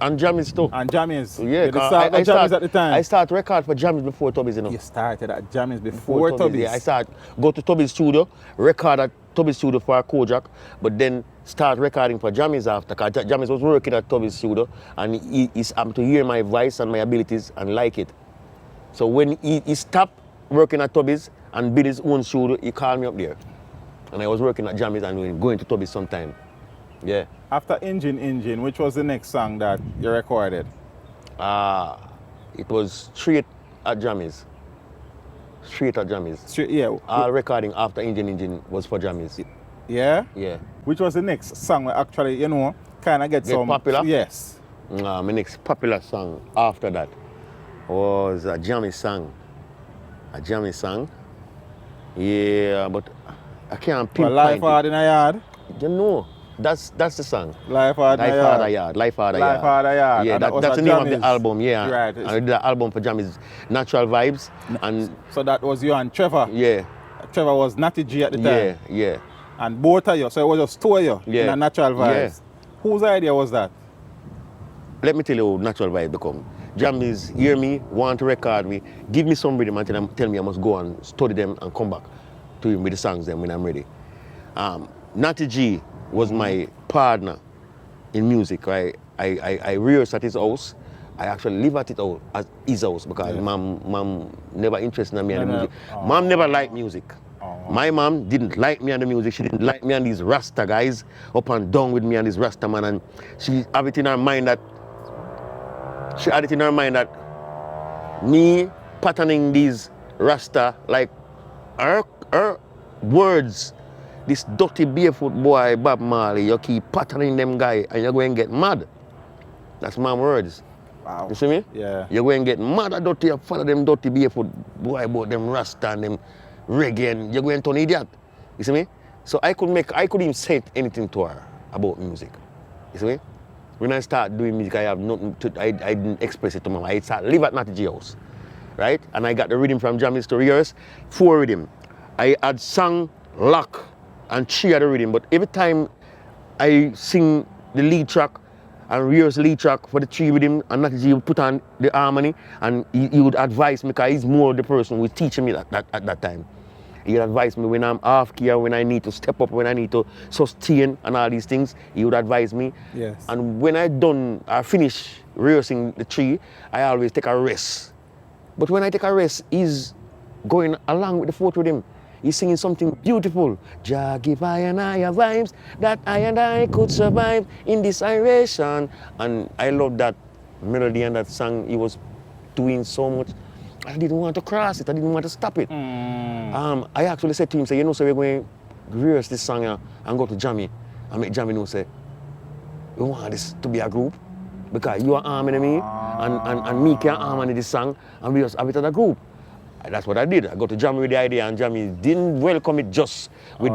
And Jammies too. And Jammies. Yeah, You started at Jammies at the time? I started record for Jammies before Tubbies, you know. You started at Jammies before Tubbies? Yeah, I started go to Tubby's studio, record at Tubby's studio for a Kojak, but then start recording for Jammies after. Cause Jammies was working at Tubby's studio, and he's able to hear my voice and my abilities and like it. So when he stopped working at Tubby's and built his own studio, he called me up there, and I was working at Jammies and going to Tubby's sometime. Yeah. After Engine, which was the next song that you recorded? It was straight at Jammies. Straight at Jammies. Yeah. All recording after Engine was for Jammies. Yeah? Yeah. Which was the next song that actually, you know, kind of get some... popular? Yes. My next popular song after that was a Jammies song. A Jammies song. Yeah, but I can't For pinpoint Life it. Hard in a Yard? You know, that's the song. Life Hard in a Life Yard. Harder Yard. Life Harder Yard. Life Harder Yard. Yeah, And that was that's a the name of Jammies. the album, yeah. Right. And I did the album for Jammies, Natural Vibes. And So that was you and Trevor. yeah, Trevor was Natty G at the time. yeah, yeah. And both of you, so it was just two of you in Yeah. a Natural Vibes. Yeah. Whose idea was that? Let me tell you how Natural Vibe become. Jammies hear me, want to record me, give me some rhythm and tell me I must go and study them and come back to him with the songs then when I'm ready. Natty G was my partner in music. I rehearsed at his house. I actually live at his house because mom never interested in me in the music. Mom never liked music. My mom didn't like me and the music. She didn't like me and these Rasta guys up and down with me and this Rasta man. And she had it in her mind that me patterning these Rasta, like her words, this dirty barefoot boy Bob Marley, you keep patterning them guy and you're going to get mad. That's my words. Wow. You see me? Yeah. You're going to get mad at dirty, follow them dirty barefoot boy about them Rasta and them reggae, and you're going to turn idiot. You see me? So I couldn't even say anything to her about music. You see me? When I start doing music, I have nothing to, I didn't express it to mama. I start live at Natty G house, right? And I got the rhythm from Jammies to rehearse, 4 rhythm. I had sung lock and 3 of the rhythm, but every time I sing the lead track and rehearse the lead track for the 3 rhythm, and Natty G would put on the harmony, and he would advise me, because he's more the person who was teaching me at that time. He would advise me when I'm off key, when I need to step up, when I need to sustain and all these things. He would advise me. Yes. And when I finish rehearsing the 3, I always take a rest. But when I take a rest, he's going along with the 4th rhythm. He's singing something beautiful. Jah give I and I a vibes that I and I could survive in this iration. And I love that melody and that song. He was doing so much. I didn't want to cross it. I didn't want to stop it. I actually said to him, say, you know, so we're going to rehearse this song and go to Jammy. And make Jammy know, say, we want this to be a group. Because you are arming me and me can arm in this song and we just have it as a group. And that's what I did. I got to Jammy with the idea and Jammy didn't welcome it just with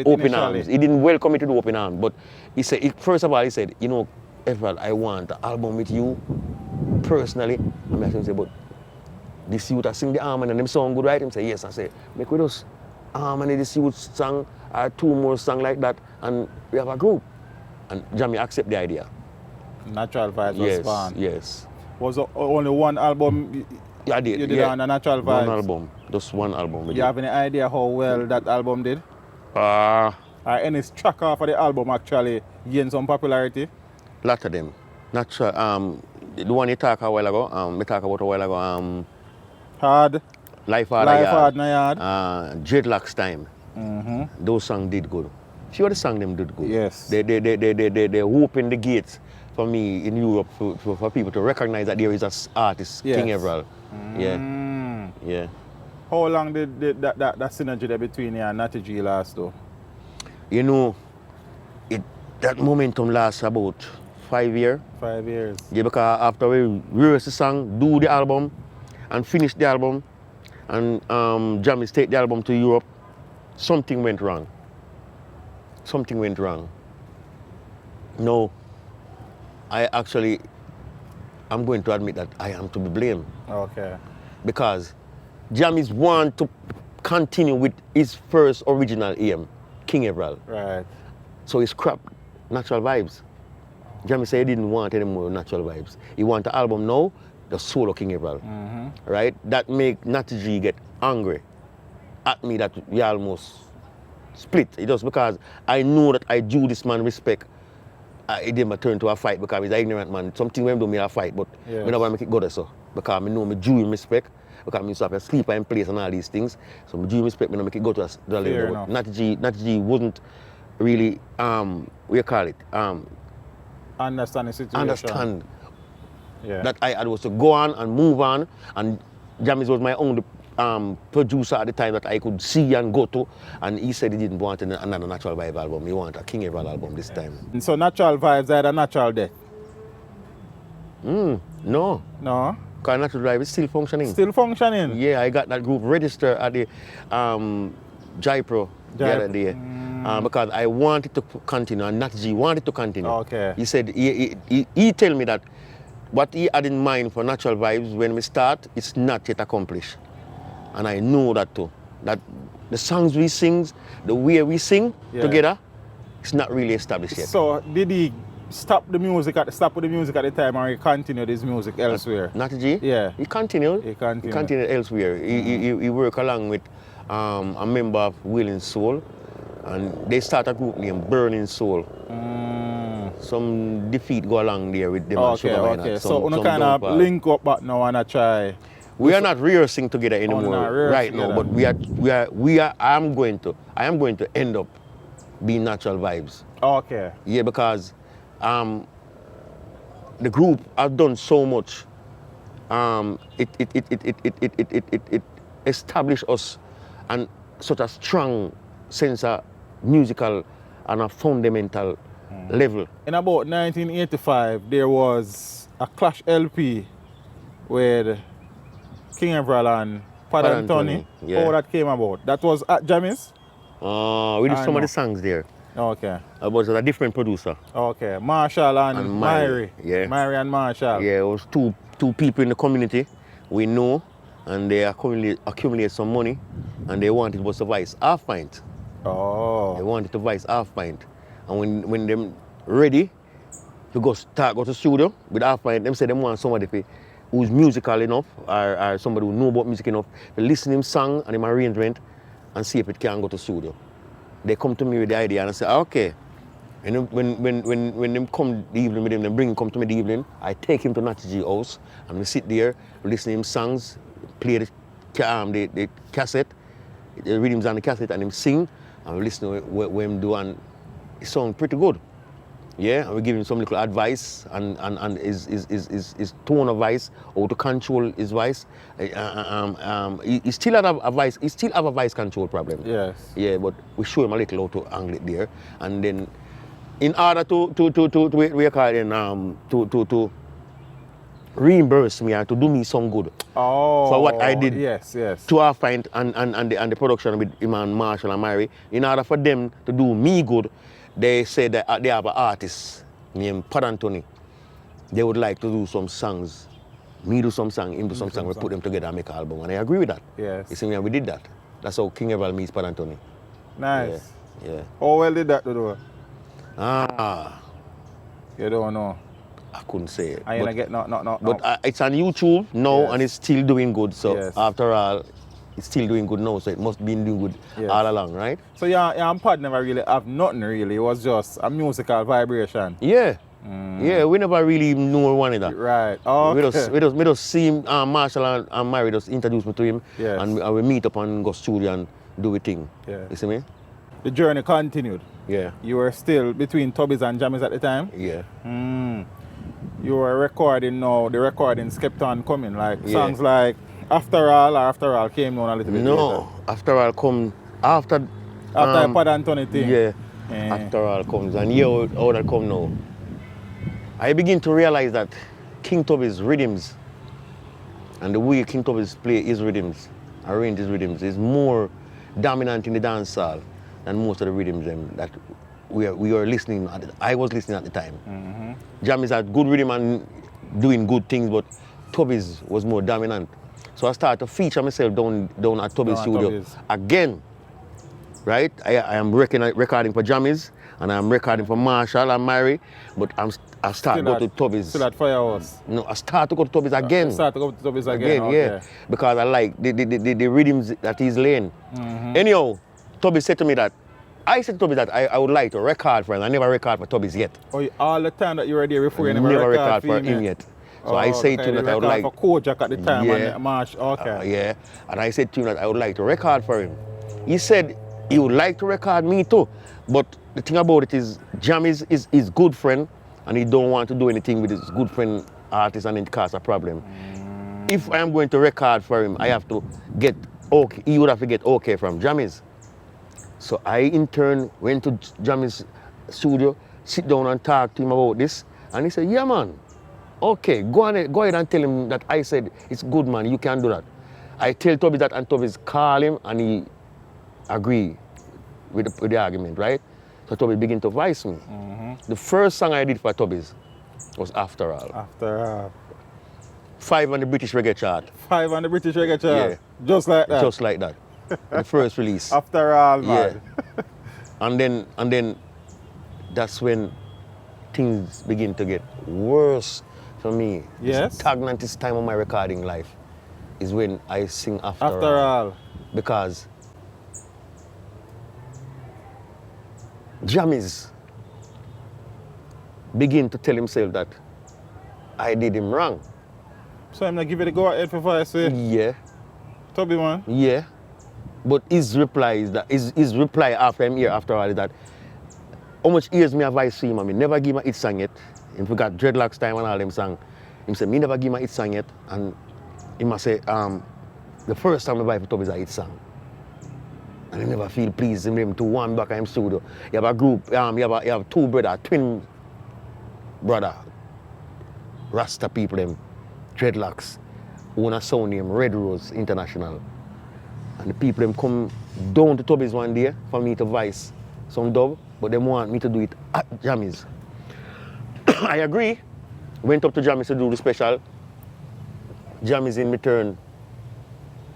open arms. He didn't welcome it with open arms. But he said, first of all, he said, you know, Everald, I want an album with you personally. And I said, but this youth I sing the harmony and them sound good, right? He said, yes. I said, make with us harmony, this youth song, or 2 more songs like that, and we have a group. And Jammy accept the idea. Natural Vibes was born. Yes. Was only one album I did. You did on a Natural Vibes? One album. Just one album. You have any idea how well that album did? Or any track off of the album actually gained some popularity? Lot of them. Natural. The one you talked a while ago. We talked about a while ago. Hard. Life Hard Na Yard. Dreadlocks Time. Those songs did good. Few of the songs them did good. Yes. They opened the gates for me in Europe for people to recognize that there is an artist, yes. King Everald. Yeah. How long did that synergy there between you and Natty G last though? You know, that momentum lasts about 5 years. 5 years. Yeah, because after we rehearse the song, do the album, and finish the album, and Jammies take the album to Europe, something went wrong. Something went wrong. No, I'm going to admit that I am to be blamed. Okay. Because Jammies want to continue with his first original aim, King Everald. Right. So he scrapped Natural Vibes. Jamie said he didn't want any more Natural Vibes. He want the album now, the solo King Everald. Right? That make Natty G get angry at me that we almost split. It just because I know that I do this man respect. It didn't turn to a fight because he's an ignorant man. Something when do me a fight, but I never make it go there so. Because I know me do him respect. Because I used to sleep in place and all these things. So I do him respect, I don't make it go to the level. Natty G wasn't really, what you call it? Understand the situation. Understand that I was to go on and move on, and Jammies was my only producer at the time that I could see and go to, and he said he didn't want another Natural Vibe album. He wanted a King Everald album this time. And so Natural Vibes had a natural death? No. No? Because Natural Vibe is still functioning. Still functioning? Yeah, I got that group registered at the Jaipro the other day. Because I wanted to continue and Natty G wanted to continue. Okay. He said, he tell me that what he had in mind for Natural Vibes when we start, it's not yet accomplished. And I know that too. That the songs we sing, the way we sing together, it's not really established yet. So did he stop with the music at the time or he continued his music elsewhere? Natty G? Yeah. He continued. He continued elsewhere. He worked along with a member of Willing Soul. And they start a group named Burning Soul. Some defeat go along there with them. Okay. So you kind of link up back now and try. We are not rehearsing together anymore right now, but I am going to end up being Natural Vibes. Okay. Yeah, because the group has done so much. It established us and such a strong sense of musical and a fundamental level. In about 1985, there was a Clash LP with King Everald and Pad and Tony. How that came about? That was at Jammies? We did some of the songs there. Okay. It was a different producer. Okay. Marshall and Myrie. Yeah. Myrie and Marshall. Yeah, it was two people in the community we know, and they accumulate some money, and they wanted was to voice half pint. Oh. They wanted to voice half pint. And when them ready to go to studio with half pint, them say they want somebody who's musical enough or somebody who know about music enough to listen to him song and him arrangement and see if it can go to studio. They come to me with the idea and I say, okay. And when them come the evening with him, them bring him come to me the evening, I take him to Natty G house and we sit there, we listen to him songs, play the cassette, the rhythms on the cassette and him sing, and we listen to what him do, and it sound pretty good. Yeah, and we give him some little advice and his tone of voice, how to control his voice. He still have a voice. He still have a voice control problem. Yes. Yeah, but we show him a little how to angle it there, and then in order to reimburse me and to do me some good for what I did. Yes. To our find and the production with him and Marshall and Mary, in order for them to do me good, they said that they have an artist named Pat Anthony. They would like to do some songs. Me do some song, him do some song, we put them together and make an album. And I agree with that. Yes. You see me, and we did that. That's how King Everald meets Pat Anthony. Nice. Yeah. How well did that do? You don't know. I couldn't say it. I ain't get no. But it's on YouTube now, Yes. and it's still doing good. So Yes. after all, it's still doing good now. So it must be doing good Yes. all along, right? So yeah, and Pod never really have nothing really. It was just a musical vibration. Yeah. Yeah, we never really knew one of that. Right. Oh, We just see him, Marshall and Mary just introduce me to him, Yes. and we meet up and go studio and do a thing. Yeah. You see me? The journey continued. Yeah. You were still between Tubbies and Jammies at the time. Yeah. You were recording now. The recordings kept on coming, like Yeah. songs like After All came on a little bit later. No, after all come after After Pod Anthony thing. Yeah. Yeah. After all comes, and yeah, how that come now. I begin to realize that King Tubby's rhythms and the way King Tubby's play his rhythms, arrange his rhythms, is more dominant in the dancehall than most of the rhythms that we were listening at. I was listening at the time. Jammies had good rhythm and doing good things, but Tubby's was more dominant. So I started to feature myself down at Tubby's studio Tubby's. again. Right? I am recording for Jammies and I'm recording for Marshall and Mary, but I start to go to Tubby's. Still at Firehouse. No, I start to go to Tubby's again. Start to go to Tubbies again. Okay. Yeah. Because I like the rhythms that he's laying. Anyhow, Tubby said to me that I said to Tubby that I would like to record for him. I never record for Tubby's yet. Oh, all the time that you were there before, you never record for him yet. So I said to him that I would like for Kojak at the time Yeah. and Marsh. Okay. yeah, and I said to him that I would like to record for him. He said he would like to record me too, but the thing about it is Jam is his good friend, and he don't want to do anything with his good friend artist and it cause a problem. If I am going to record for him, I have to get okay. He would have to get okay from Jammies. So I in turn went to Jammies' studio, sit down and talk to him about this, and he said, "Yeah, man. Okay, go ahead and tell him that I said it's good, man. You can do that." I tell Tubby that, and Tubby's call him, and he agree with the argument, right? So Tubby begin to voice me. The first song I did for Tubby's was After All. After All. 5 on the British Reggae chart. 5 on the British Reggae chart. Yeah. Just like that. Just like that. The first release. After All, man. Yeah. and then that's when things begin to get worse for me. Yes. The stagnantest time of my recording life is when I sing After All. Because Jammies begin to tell himself that I did him wrong. So I'm not give it a go ahead for I say, Yeah, Tubby, man. yeah. But his reply is that his reply after him here After All is that how much years me have I seen him and me never give my hit song yet. He forgot Dreadlocks time and all them song. He said me never give my hit song yet, and he must say the first time I buy for Tubby is a hit song. And I never feel pleased in them to one back in him studio. You have a group, you have two brother, twin brother, Rasta people them, Dreadlocks, who own a sound name Red Rose International. And the people them come down to Tubby's one day for me to voice some dub, but they want me to do it at Jammies. I agree. Went up to Jammies to do the special. Jammies in return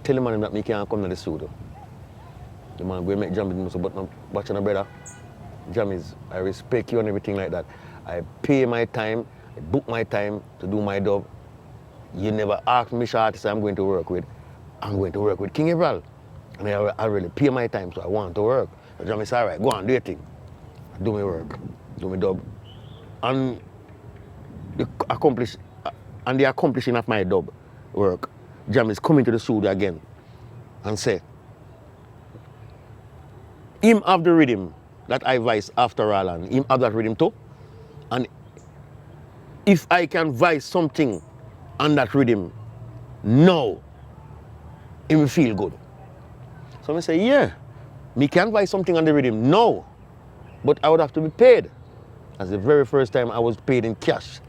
tell the man that me can't come to the studio. The man go make Jammies, but no watching a brother. Jammies, I respect you and everything like that. I pay my time, I book my time to do my dub. You never ask me which artist I'm going to work with. I'm going to work with King Everald. And I really pay my time, so I want to work. So Jammies said, all right, go on, do your thing. Do my work, do my dub. And the accomplishing of my dub work, Jammies come into the studio again and say, him have the rhythm that I voice after all, and him have that rhythm too. And if I can voice something on that rhythm, no, it will feel good. So I say, yeah, me can voice something on the rhythm, no, but I would have to be paid. That's the very first time I was paid in cash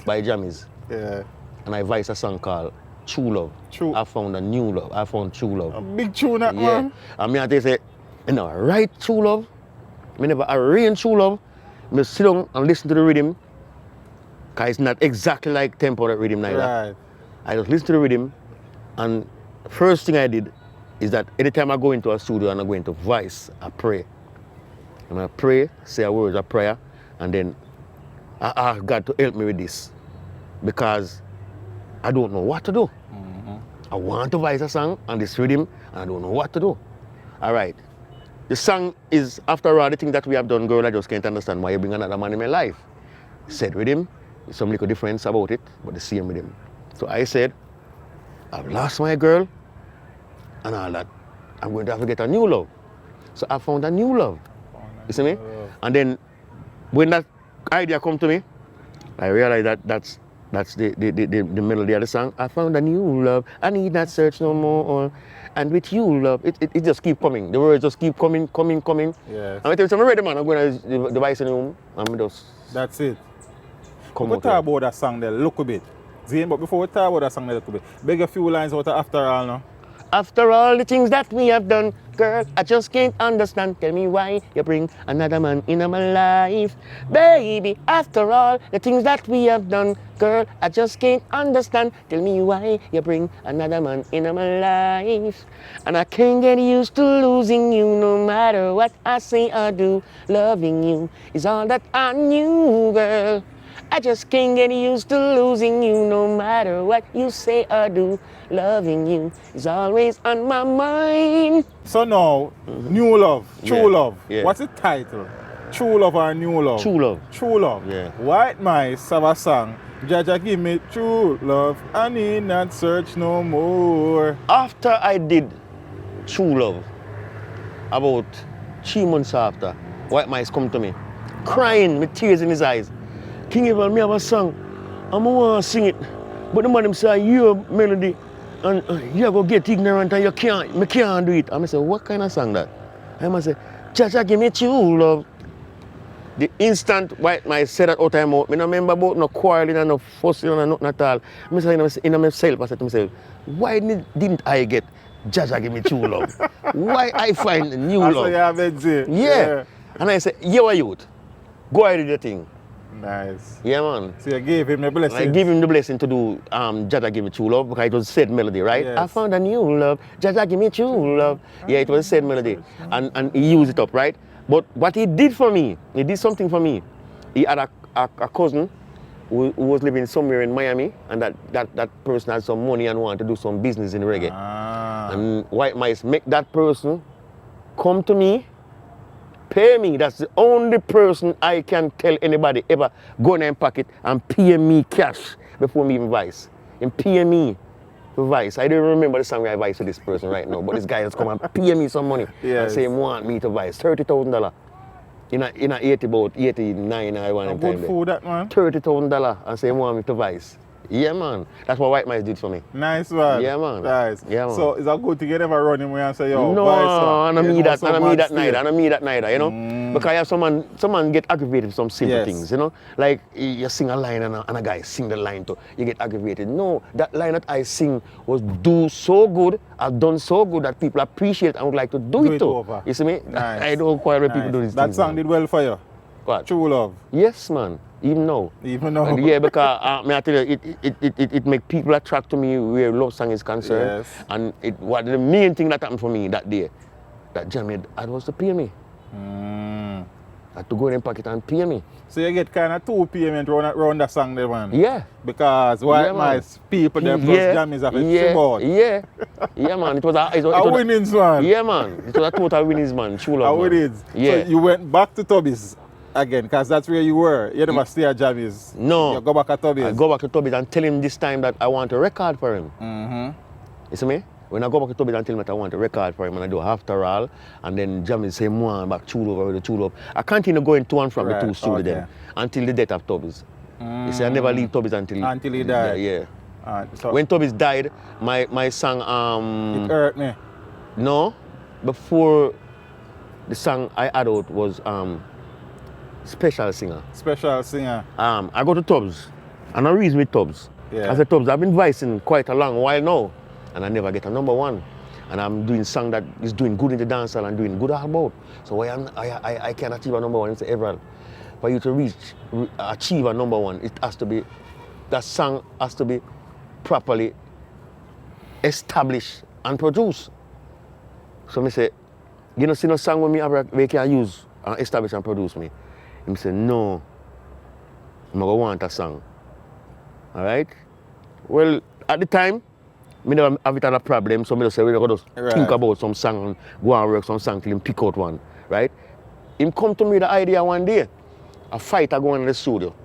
by Jammies. Yeah. And I voiced a song called True Love. True. I found a new love. I found true love. A big tune that, Yeah. man. And me and they say, you know, right true love. Me never arrange true love. Me sit down and listen to the rhythm. Cause it's not exactly like tempo that rhythm neither. Right. I just listen to the rhythm, and first thing I did is that anytime I go into a studio and I go into voice, I pray. And I pray, say a word of prayer, and then I ask God to help me with this. Because I don't know what to do. I want to voice a song on this rhythm, and I don't know what to do. All right. The song is, after all the things that we have done, girl, I just can't understand why you bring another man in my life. Said with him, there's some little difference about it, but the same with him. So I said, I've lost my girl, and all that. I'm going to have to get a new love. So I found a new love. You see me? And then when that idea come to me, I realized that that's the melody of the song. I found a new love. I need not search no more. And with you, love, it just keep coming. The words just keep coming. Yes. And I tell you, I'm ready, man. I'm going to the device in the room. I'm just That's it. come We out talk here. about that song there, look a bit. Zane, but before we talk about that song there, look a bit. Beg a few lines out of After All now. After all the things that we have done, girl, I just can't understand. Tell me why you bring another man in my life. Baby, after all the things that we have done, girl, I just can't understand. Tell me why you bring another man in my life. And I can't get used to losing you no matter what I say or do. Loving you is all that I knew, girl. I just can't get used to losing you no matter what you say or do. Loving you is always on my mind. So now, New Love, True Yeah, Love. yeah. What's the title? True Love or New Love? True Love. True Love. Yeah. White Mice have a song. Jaja give me true love. I need not search no more. After I did True Love, about 3 months after, White Mice come to me, crying with tears in his eyes. King Everald, me have a song, and I want to sing it. But the man him say, your melody, and you go get ignorant and me can't do it. And I say, what kind of song that? And I say, Jaja give me true love. The instant White Mice said that out of my mouth, I don't remember about no quarreling and no fussing and nothing at all. I say in myself, I said to myself, why didn't I get Jaja give me true love? Why I find new That's love? what you have it, Zane. Yeah. And I said, you are youth. Go ahead with your thing. Nice. Yeah, man. So you gave him the blessing. I give him the blessing to do Jaja give me true love because it was said melody, right? Yes. I found a new love. Jaja give me true love. Yeah, it was said melody. And he used it up, right? But what he did for me, he did something for me. He had a cousin who was living somewhere in Miami, and that person had some money and wanted to do some business in reggae. And White Mice make that person come to me, pay me. That's the only person I can tell anybody ever go in their pocket and pay me cash before me even vice. And pay me for vice. I don't remember the song where I vice to this person right now, but this guy has come and pay me some money Yes. and say he want me to vice $30,000. In a 80 about 89 I want Good food that, man. $30,000 and say he want me to vice. Yeah, man. That's what White Mice did for me. Nice one. Yeah, man. Nice. Yeah, man. So is that good to get never run him and say, yo, No, I don't mean that. I don't mean that neither. I neither. don't mean that neither. You know, because I have someone get aggravated with some simple Yes. things. You know, like you sing a line and a guy sing the line too. You get aggravated. No, that line that I sing was do so good. I've done so good that people appreciate and would like to do it too. Over. You see me? Nice. I don't quarrel when Nice. people do these That things. song man. did well for you. What? True Love. Yes, man. Even now. Even though. And yeah, because I tell you, it make people attract to me where love song is concerned. Yes. And what the main thing that happened for me that day, that Jamie had was to pay me. I had to go in the pocket and pay me. So you get kind of two payment round that song there, man. Yeah. Because White Yeah, man. Mice people them plus Jammies have a tribute. Yeah. Yeah, man. It was A winnings, man. Yeah, man. It was a total winnings, man. True love, A man. winnings. Yeah. So you went back to Tubby's again, because that's where you were. You never stay at Jammies. No. You go back at Tubby's. I go back to Toby's and tell him this time that I want a record for him. You see me? When I go back to Tubby's and tell him that I want to record for him and I do After All, and then Jamie say more back tune over with the tune up. I continue going to and from the two studios then until the death of Tubby's. You see, I never leave Tubby's until he died. Yeah. So when Tubby's died, my song it hurt me. No, before the song I had out was Special Singer. Special Singer. I go to Tubbs and I reason with Tubbs. Yeah. I said, Tubbs, I've been voicing quite a long while now and I never get a #1. And I'm doing song that is doing good in the dancehall and doing good all about. So why I can't achieve a #1? He said, Everald, for you to achieve a #1, it has to be, that song has to be properly established and produced. So I say, you know, see no song with me we can use and establish and produce me. He said, no, I'm going to want a song. All right? Well, at the time, I never have it as a problem, so I just say, we're going to think about some song and go and work some song till him pick out one, right? Him come to me with the idea one day, a fight going in the studio.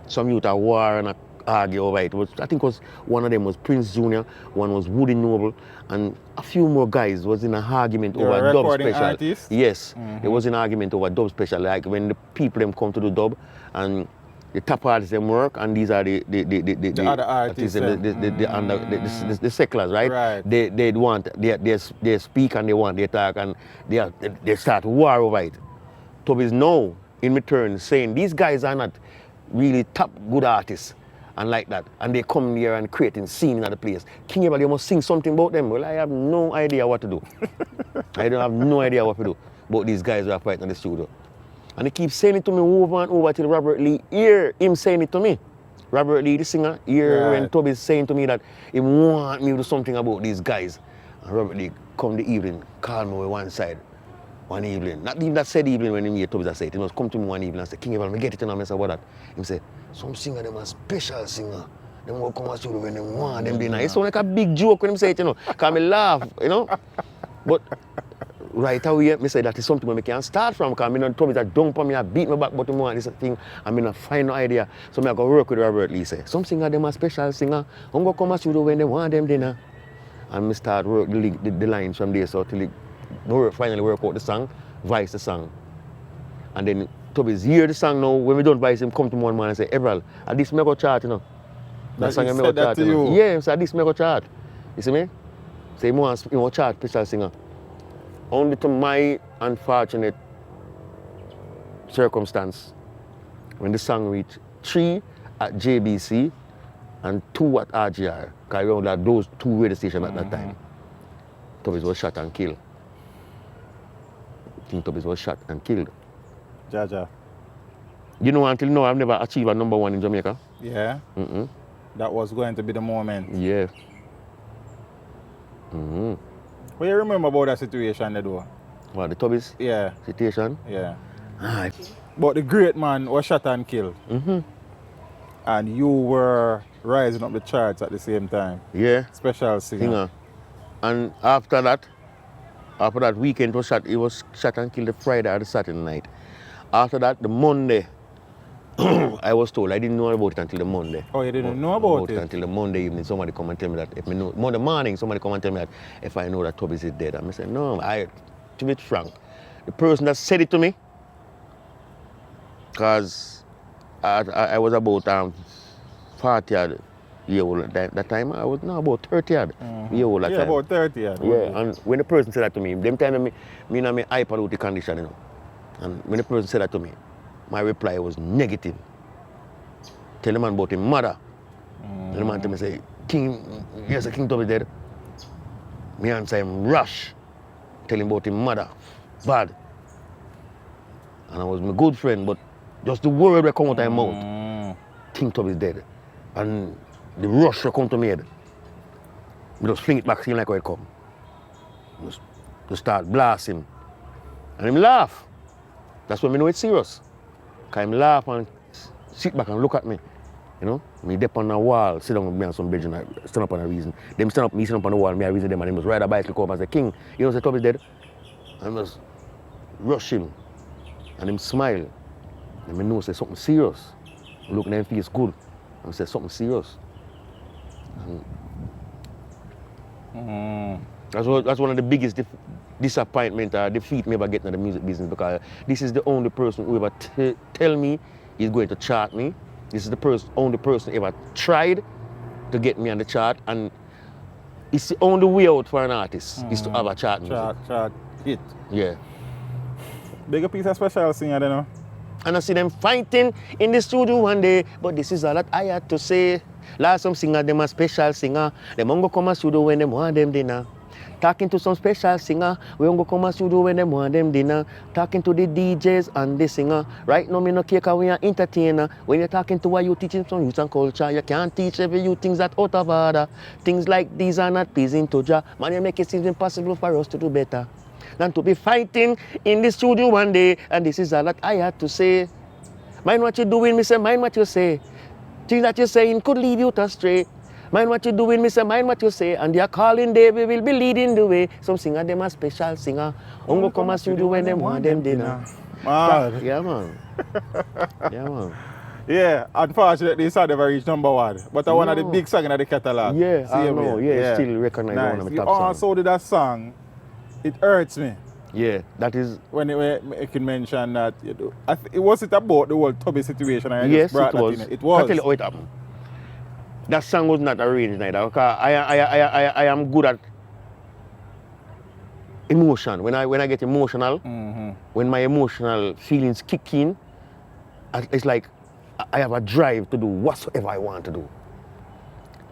Some youth a war and a argue over it. I think one of them was Prince Jr., one was Woody Noble, and a few more guys was in an argument over dub special. Artist? Yes, there was an argument over dub special, like when the people them come to the dub and the top artists them work, and these are the other artists, the secklers, right? They speak and they want they talk and they start war over it. Tubby's now in return saying these guys are not really top good artists and like that, and they come here and creating scene in the place. King Everald, you must sing something about them. Well, I have no idea what to do. I don't have no idea what to do about these guys who are fighting in the studio. And they keep saying it to me over and over till Robert Lee hear him saying it to me. Robert Lee, the singer, here when Tubby's saying to me that he want me to do something about these guys. And Robert Lee come the evening, call me on one side, one evening. Not even that said evening when he hear Tubby's say it. He must come to me one evening and say, King Everald, I get it and I say, what that? He say, some singer, them a special singer. Them will come and studio when they want them dinner. It sound like a big joke when him say it, you know. Cause me laugh, you know. But right away, I say that is something where I can start from, because I don't tell me that don't put me, I beat my back, but I want this thing, and I don't find no idea. So I go work with Robert Lee. Say, some singer, them a special singer, I'm going to come and studio when they want them dinner. And I start work the lines from there, so till finally work out the song, voice the song. And then Tubby's hear the song now, when we don't voice him, come to me one man and say, Everald, at this mega chart, you know. That song mega chart, you know. Yeah, so at this mega chart. You see me? Say, you want chart, special singer. Only to my unfortunate circumstance, when the song reached 3 at JBC and 2 at RGR, because I remember that those 2 radio stations at that time, Tubby's was shot and killed. King Tubby's was shot and killed. Jaja. You know, until now, I've never achieved a #1 in Jamaica. Yeah? That was going to be the moment. Yeah. What you remember about that situation they do? What, the Tubby's situation? Yeah. Right. But the great man was shot and killed. And you were rising up the charts at the same time. Yeah. Special singer. And after that weekend he was shot and killed the Friday or the Saturday night. After that, the Monday, I was told, I didn't know about it until the Monday. Oh, you didn't know about it? Until the Monday evening, somebody come and tell me that, if me know, Monday morning, somebody come and tell me that if I know that Tubby's is dead. And I said, no, to be frank, the person that said it to me, because I was about 40 year old that time, I was now about 30 year old that time. About 30 Yeah, and when the person said that to me, them time me in my hyperloaded condition, you know. And when the person said that to me, my reply was negative. Tell the man about his mother. And the man tell me, say, King Tubby dead. Me answer him, rush. Tell him about his mother. Bad. And I was my good friend, but just the word that come out of my mouth, King Tubby is dead. And the rush that come to me head. I just fling it back, seeing like how it come. Just start blasting. And him laugh. That's when I know it's serious. Because him laugh and sit back and look at me. You know? Me dip on the wall, sit down with me on some bridge and I stand up on a reason. Them stand up, me stand up on the wall, me I reason them and them just ride a bicycle come up and say, King, you know say Tubby's dead? And I just rush him. And him smile. And I know say something serious. Look at him face good. And I say something serious. And That's one of the biggest disappointment or defeat me ever getting in the music business, because this is the only person who ever tell me he's going to chart me. This is the only person ever tried to get me on the chart, and it's the only way out for an artist is to have a chart music. Chart hit. Yeah. Bigger piece of special singer, you know. And I see them fighting in the studio one day, but this is all that I had to say. Last some singer, them a special singer. Them won't go come to studio when them want them dinner. Talking to some special singer, we won't go come to studio when them want them dinner. Talking to the DJs and the singer. Right now, me no care 'cause we are entertainer. When you're talking to what you teaching some youth and culture, you can't teach every youth things that out of order. Things like these are not pleasing to Jah. Man, you make it seem impossible for us to do better than to be fighting in the studio one day, and this is all that I had to say. Mind what you're doing, me say, mind what you say. Things that you're saying could lead you astray. Mind what you're doing, me say, mind what you say. And they're calling day, we will be leading the way. Some singer, them a special singer. Ongo come to studio when them want them dinner. Man. Yeah, man. Yeah, man. Yeah, unfortunately, this song never reached #1. But one of the big songs in the catalog. Yeah, I Same know. way. Yeah, it's still recognized Nice. one of the You top songs. also did that song, It Hurts Me. Yeah, that is. When you can mention that, it was it about the whole Tubby situation? And Yes, just brought it that was. in. It was. I tell you how it happened. That song was not arranged neither. Because I am good at emotion. When I get emotional, when my emotional feelings kick in, it's like I have a drive to do whatsoever I want to do.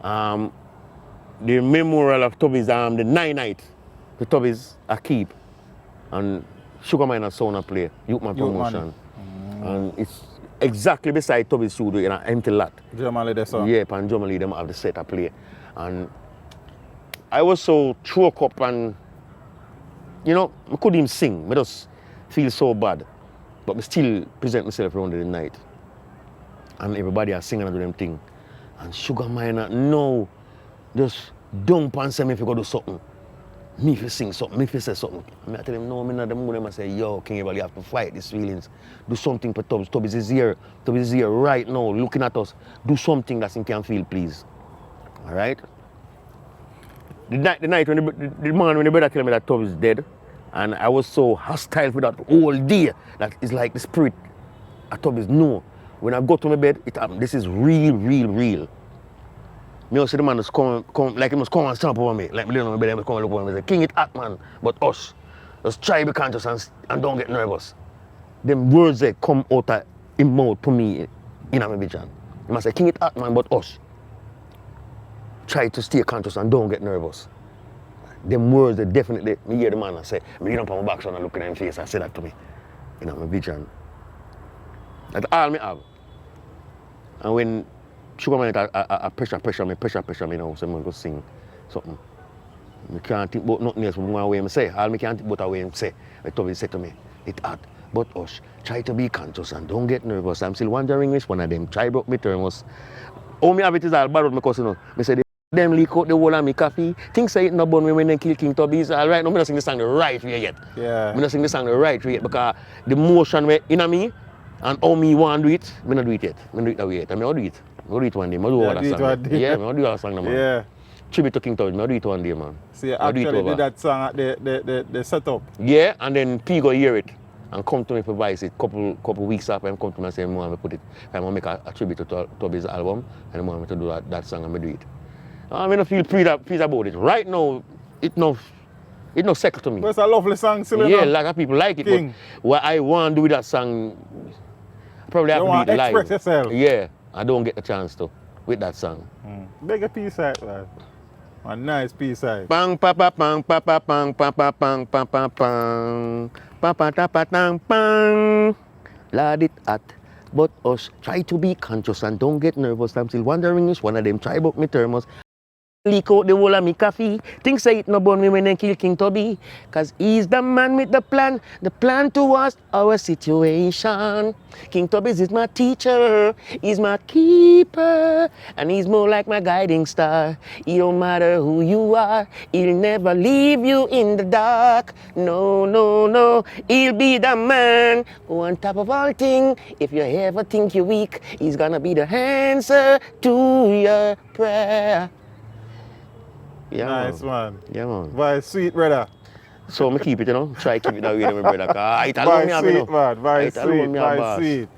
The memorial of Tubby's the 9 night, the Tubby's a keep, and Sugar Mine and Sound a play, Youthman Promotion. And it's exactly beside Tubby's studio in an empty lot. Germany there, sir. Yeah, and Germany them have the set a play. And I was so choked up, and you know, I couldn't even sing. I just feel so bad. But I still present myself around the night. And everybody are singing and do them thing. And Sugar Miner, no, just dump and say me if you go do something. Me if you sing something, me if you say something. I tell them, no, me not the mood. I say, yo, King Everald, you have to fight these feelings. Do something for Tubbs. Tubbs is here. Tubbs is here right now, looking at us. Do something that he can feel, please. All right? The night when the brother tell me that Tubbs is dead, and I was so hostile for that whole day, that it's like the spirit of Tubbs, no. When I go to my bed, it happened. This is real, real, real. Me also the man just come like he must come and stamp over me. Like me laying on my bed, he must come and look over me and say, King, it hot, man. But us, just try to be conscious and don't get nervous. Them words that come out of him mouth to me in my vision. He must say, King, it hot, man, but us. Try to stay conscious and don't get nervous. Them words that definitely, me hear the man and say, me get up on my back and look at him face and say that to me in my vision. That's all me have. And when Sugar Man I pressure me now, so I'm going to sing something. I can't think about nothing else but one way I say. All I can't think about a way I say. Like Toby said to me, it's hard. But hush, try to be conscious and don't get nervous. I'm still wondering which one of them. Try broke me thermos. All me have it is all bad with my cousin. I say, them leak out the whole of me coffee. Things say it no bun me when they kill King Tubby's. All right, no, I'm not sing the song the right way yet. Yeah. I'm not sing the song the right way yet because the motion way in me and how me want to do it, I'm not do it yet. I'm not do it that way yet. I'm not do it. I'll do it one day. I'll do all that song. Yeah, I'll do all that song, man. Yeah. Tribute to King Tubby, I'll do it one day, man. See, you actually did that song at the setup. Yeah, and then P go hear it and come to me for voice it. Couple weeks after him come to me and say, I'm going to put it. I'm going to make a tribute to Tubby's album and I'm going to do that song and I do it. I'm going to feel pleased about it. Right now, it's no second to me. But it's a lovely song, still. Yeah, a lot of people like it. King. But what I want to do with that song, probably have to do it live. Express yourself. Yeah, I don't get the chance to with that song. Big a B-side, lad. A nice B-side. Pang pa pa pang pa pa pang pa pa pang pa pa pang pa pa ta pa tang pang. Lad it at. But us try to be conscious and don't get nervous. I'm still wondering which one of them try about me thermos. Leak out the whole of me coffee. Things say it no bun me when they kill King Tubby. Cause he's the man with the plan towards our situation. King Tubby's is my teacher, he's my keeper, and he's more like my guiding star. It don't matter who you are, he'll never leave you in the dark. No, no, no, he'll be the man who on top of all things, if you ever think you're weak, he's gonna be the answer to your prayer. Yeah, Nice, man. Yeah, man. Very sweet, brother. So me keep it, you know. Try keep it that way, my brother. Cause it alone Very me have, you sweet, know. man. Very It alone sweet, me have very boss. sweet.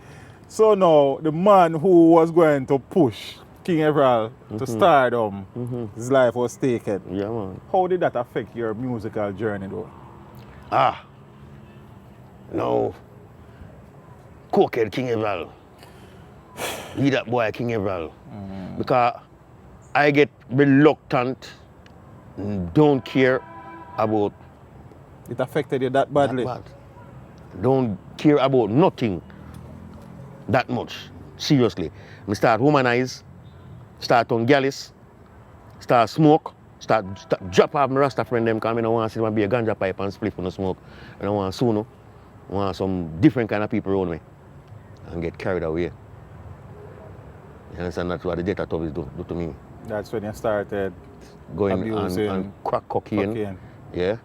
So now, the man who was going to push King Everald to stardom, his life was taken. Yeah, man. How did that affect your musical journey, though? No. Cokehead King Everald. Leave that boy King Everald. Because I get reluctant, don't care about It affected you that badly? that bad. Don't care about nothing that much. Seriously. I start womanize, start on gallus, start smoke, start drop off my Rasta friend them because I don't want to see them be a ganja pipe and split on the smoke. I don't want Suno. I want some different kind of people around me and get carried away. You understand? That's what the data tubbies do to me. That's when you started Going abusing and crack cocaine. Yeah.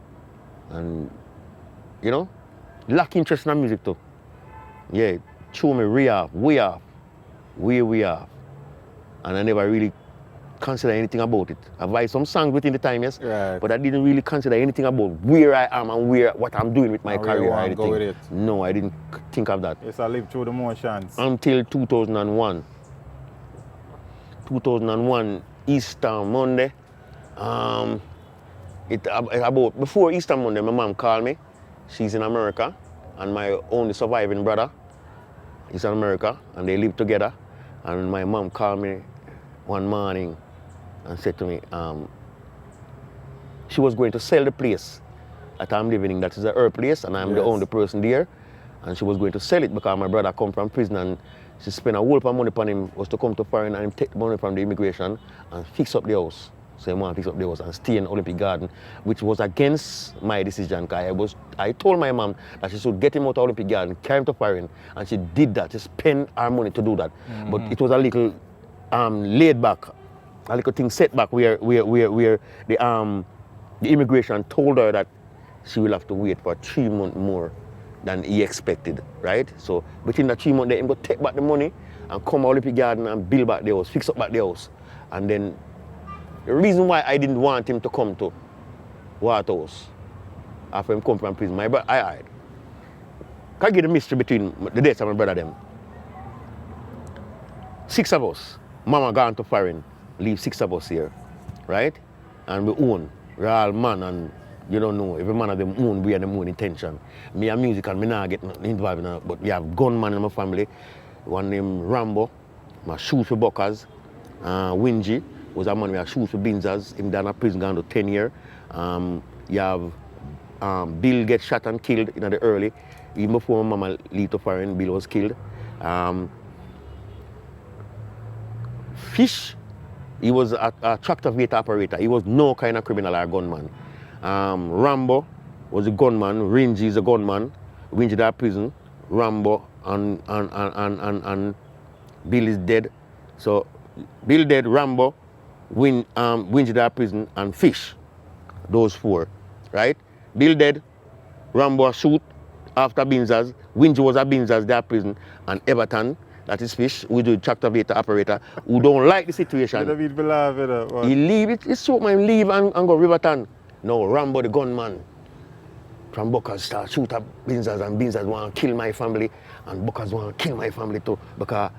And, you know, lack interest in music too. Yeah, show me way off. And I never really consider anything about it. I've write some songs within the time, yes, Right. but I didn't really consider anything about where I am and what I'm doing with my And where you career or want to go anything. with it. No, I didn't think of that. Yes, I lived through the motions. Until 2001. 2001, Easter Monday. Before Easter Monday, my mom called me. She's in America, and my only surviving brother is in America, and they live together. And my mom called me one morning and said to me, she was going to sell the place that I'm living in. That is her place, and I'm the only person there. And she was going to sell it because my brother come from prison, and she spent a whole lot of money upon him was to come to foreign and take the money from the immigration and fix up the house. So he wanted to fix up the house and stay in Olympic Garden, which was against my decision. Cause I told my mom that she should get him out of Olympic Garden, carry him to foreign, and she did that. She spent her money to do that. But it was a little laid back, a little thing set back where the immigration told her that she will have to wait for 3 months more than he expected, right? So between the 3 months, they go take back the money and come to Olympic Garden and build back the house, fix up back the house. And then the reason why I didn't want him to come to Waterhouse after him come from prison, I hide. Can I get the mystery between the dates of my brother them? 6 of us. Mama gone to foreign, leave 6 of us here, right? And we own, we're all man, and you don't know, every man of them own, we have them own intention. Me and music and me not get involved in that, but we have gunman in my family. One named Rambo, my shoot for Buckers. Wingy was a man we have shoot for Binzas, him down in prison gone to 10 years. You have Bill get shot and killed in the early. Even before my mama leave to foreign, Bill was killed. Fish, he was a tractor vehicle operator. He was no kind of criminal or gunman. Rambo was a gunman. Rangy is a gunman. Rangy died prison. Rambo and Bill is dead. So Bill dead, Rambo, Wingy died prison, and Fish. Those 4, right? Bill dead, Rambo shoot after Binzas. Wingy was a Binzas died prison, and Everton. That is Fish, who do tractor vehicle operator, who don't like the situation. He leave it, it's so man leave and go Riverton. No, Rambo the gunman from Buckers start shoot at Binzas, and Binzas want to kill my family, and Buckers want to kill my family too, because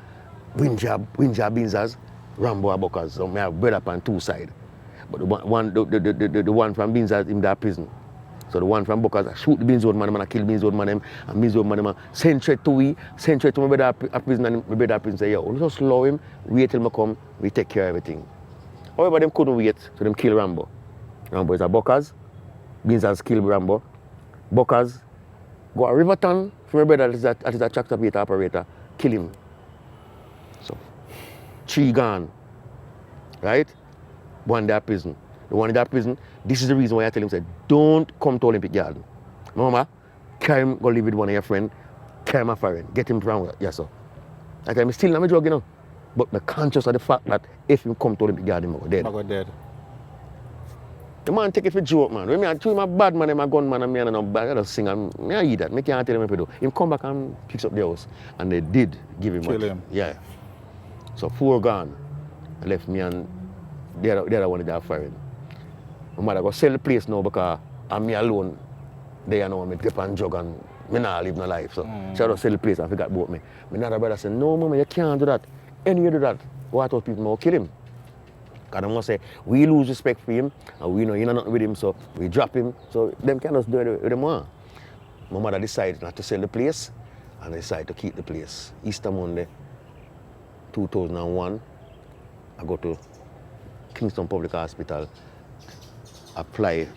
Winja Binzas, Rambo and Buckers. So I have brother on 2 sides. But the one from Binzas in that prison. So the one from Buckers shoot the Binz old man and kill Binz old man and Binz old man send threat to my brother at prison, and my brother at prison say, yo, let's just allow him, wait till I come, we take care of everything. However, them couldn't wait, so them kill Rambo. Rambo is a Buckers, Binzas kill Rambo. Buckers go to Riverton for my brother that is a tractor vehicle operator, kill him. So 3 gone, right? 1 day at prison. The one in that prison, this is the reason why I tell him, say, don't come to Olympic Garden. Mama, carry him, go live with one of your friends, carry him a foreign, get him from, yes sir. I tell him, still not my drug, you know. But I'm conscious of the fact that if he come to Olympic Garden, I'm dead. Dead. The man take it for joke, man. When I tell him a bad man, I'm a gunman, and I'm not bad, I just sing, and I eat that. I can't tell him what to do. He come back and picks up the house. And they did give him Kill what? him. Yeah. So 4 gone. I left me and the other one is that foreign. My mother go sell the place now because I'm me alone. They know me get on drug and me not live no life. So she just sell the place and forgot about me. My other brother said, no, mama, you can't do that. Any you do that, what those people will kill him. Because they must say, we lose respect for him and we know you know nothing with him, so we drop him. So them can just do it with them one. My mother decided not to sell the place and I decided to keep the place. Easter Monday, 2001, I go to Kingston Public Hospital, apply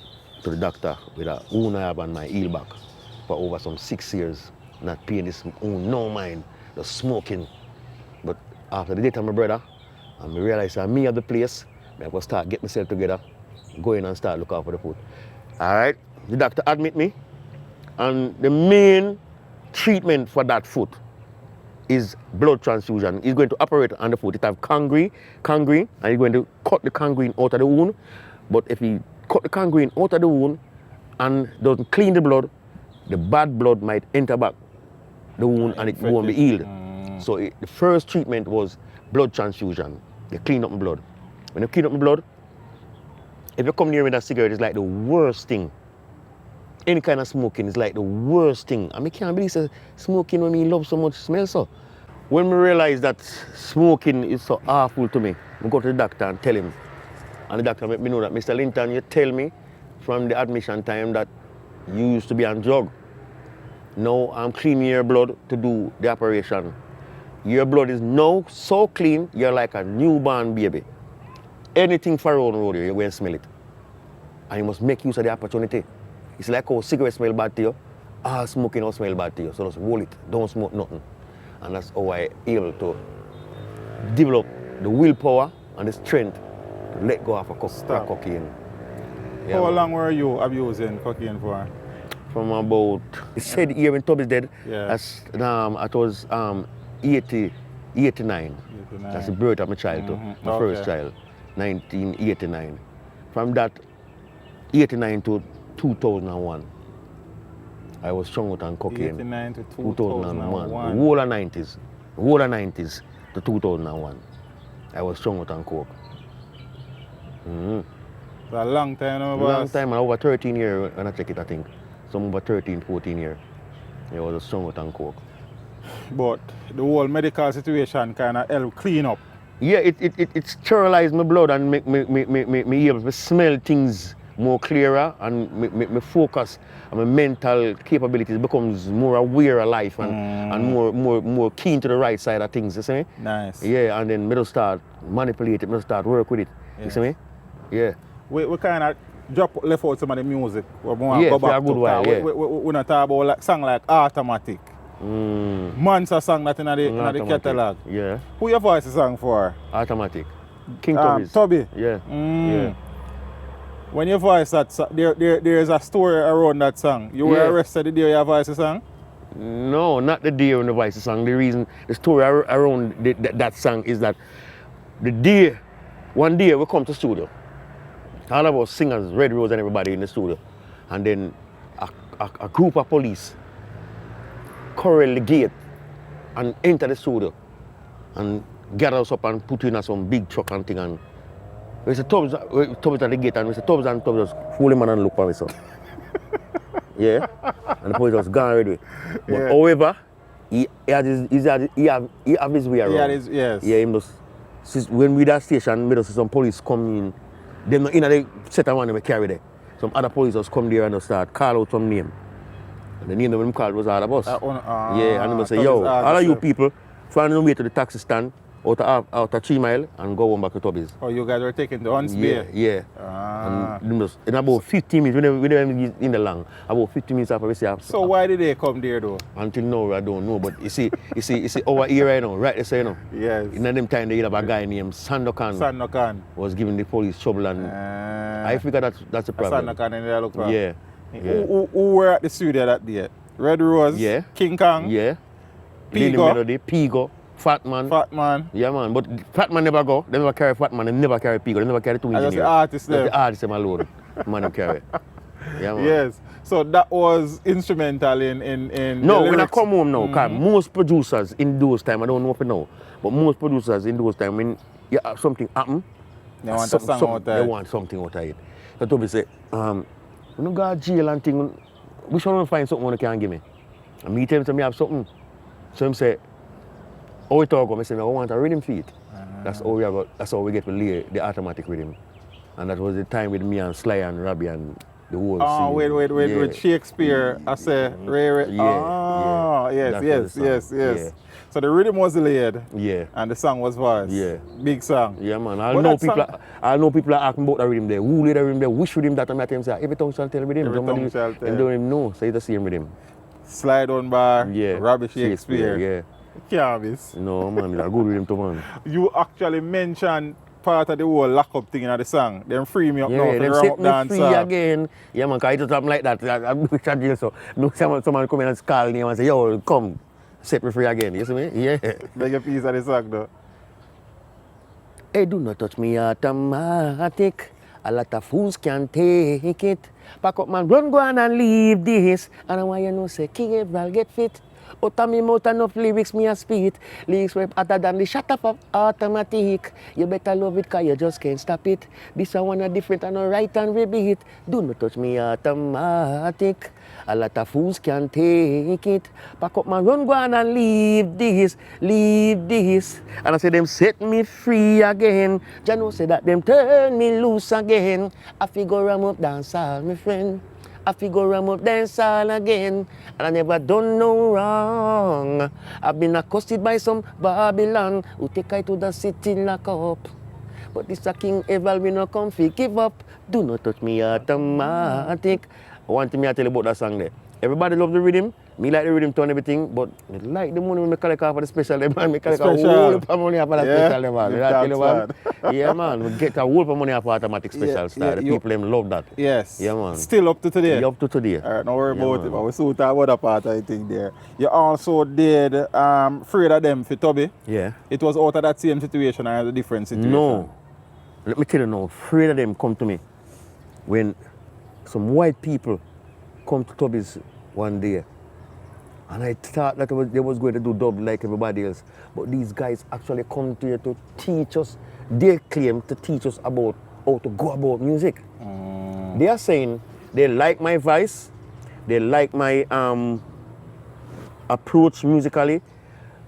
to the doctor with a wound I have on my heel back for over some 6 years, not paying this wound, no mind, just smoking. But after the death of my brother, and I realized that me at the place, I go start get myself together, go in and start look out for the food. All right, the doctor admit me, and the main treatment for that foot is blood transfusion. He's going to operate on the foot. It have gangrene, and he's going to cut the gangrene out of the wound. But if he cut the gangrene out of the wound and doesn't clean the blood, the bad blood might enter back the wound and it won't be healed. So the first treatment was blood transfusion. They clean up the blood. When you clean up the blood, if you come near with a cigarette, it's like the worst thing. Any kind of smoking is like the worst thing. I can't believe that smoking when me love so much smell so. When we realize that smoking is so awful to me, I go to the doctor and tell him. And the doctor let me know that, Mr. Linton, you tell me from the admission time that you used to be on drug. Now I'm cleaning your blood to do the operation. Your blood is now so clean, you're like a newborn baby. Anything far around the road, you're going to smell it. And you must make use of the opportunity. It's like how cigarettes smell bad to you, all smoking don't smell bad to you. So just roll it, don't smoke nothing. And that's how I able to develop the willpower and the strength to let go of a crack cocaine. Yeah, how long were you abusing cocaine for? From about, it said here when Toby's dead, yeah. it was 89. That's the birth of my child too, my first child, 1989. From that 89 to 2001, I was strung out on cocaine. 89 to 2001. The whole of 90s to 2001. I was strung out on coke. It's a long time now, boss. Long time, over 13 years when I check it, I think. Some over 13, 14 years. I was strung out on coke. But the whole medical situation kind of helped clean up. Yeah, it sterilized my blood and make me able to smell things more clearer and me focus and my mental capabilities becomes more aware of life and more keen to the right side of things, you see me? Nice. Yeah, and then me start manipulate it, me start work with it, you see me? Yeah. We kind of left out some of the music. We go back to while, yeah. We not talk about like song like Automatic. Monster song that in the catalog. Yeah. Who your voice is song for? Automatic. King Toby's. Toby? Yeah. Yeah. When you voice that song, there is a story around that song. You were arrested the day you voice the song? No, not the day when the voice the song. The story around that song is that one day we come to studio. All of us singers, Red Rose and everybody in the studio. And then a group of police corral the gate and enter the studio and gather us up and put in some big truck and thing. And we said, Tubbs at the gate, and we said, Tubbs just fool him and look for me, so. Yeah, and the police was gone already. But however, he have his way around. Yes. Yeah, he must. When we that station, we see some police come in. Them not in the set of one they carry there. Some other police just come there and start call out some name. And the name that them called was all of us. Yeah, and they say, yo, all of you people, find your way to the taxi stand out of 3 Mile and go home back to Toby's. Oh, you guys were taking the Hunts Bay? Yeah. And in about 15 minutes, we didn't in the long, about 15 minutes after we say. So why did they come there though? Until now, I don't know. But you see over here right now, right? They say, you know. Yes. In them time, they have a guy named Sandokan. Was giving the police trouble, and I figure that's the problem. Sandokan in there, look. Yeah. Who were at the studio that day? Red Rose. Yeah. King Kong. Yeah. Pigo. Melody, Pigo. Fat Man. Yeah, man. But Fat Man never go. They never carry Fat Man. They never carry Pigo. They never carry two engineers. That's the artist there. That's the artist them alone. Man, them carry. Yeah, man. Yes. So that was instrumental in No, when I come home now, because most producers in those times, I don't know if you know, but most producers in those times, when something happen, they want a song out of it. They want something out of it. So Toby say, we don't go to jail and thing. We should find something you can give me. And me tell him, say, me have something. So him say, how we talk? I say, I want a rhythm feet. That's how we get to lay the automatic rhythm. And that was the time with me and Sly and Robbie and the whole scene. With Shakespeare, I say, Ray. Yes. Yeah. So the rhythm was laid. Yeah. And the song was voiced. Yeah. Big song. Yeah, man. I know people are asking about the rhythm there. Who laid the rhythm there? Which rhythm that? And I tell them, say, every tongue shall tell rhythm. Every tongue shall tell. They don't even know. Say the same rhythm. Slide on bar. Yeah. Robbie Shakespeare. Yeah. Can't miss. No, man. It's a good rhythm too, man. You actually mentioned part of the whole lock-up thing in the song. Them free me up now for the them set round me dance. free again. Yeah, man, because I just happen like that. I'm in jail, so someone come in and call me and say, yo, come, set me free again. You see me? Yeah. Make a piece of the song, though. Hey, do not touch me automatic. A lot of fools can take it. Pack up, man, run, go on and leave this. And I want you know, say, King Everald get fit. Out of me mouth enough lyrics me a spit. Lyrics web hotter than the shut up of automatic. You better love it cause you just can't stop it. This one a different and a right and repeat. Do not touch me automatic. A lot of fools can take it. Pack up man, run, go on and leave this. And I say them set me free again. Jano say that them turn me loose again. I figure I'm up dancehall, my friend. I figure I'm up dancehall again, and I never done no wrong. I've been accosted by some Babylon who take I to the city lock up. But this a King Everald, we no come fi give up. Do not touch me automatic. One thing me I tell you about that song there. Everybody love the rhythm. Me like the rhythm tone everything, but me like the money when me collect off for the special man. Me collect a whole heap of money off for the special man. I tell you what. Yeah man, we get a whole heap of money off for automatic special style. The people them love that. Yes. Yeah man. Still up to today. Yeah, up to today. Alright, don't worry about it, but we still talk about that part I think there. You also did Afraid of Them for Tubby. Yeah. It was out of that same situation or a different situation? No. Let me tell you now, Afraid of Them come to me when some white people come to Tubby's one day. And I thought that they was going to do dub like everybody else. But these guys actually come to here to teach us, they claim to teach us about how to go about music. They are saying they like my voice, they like my approach musically,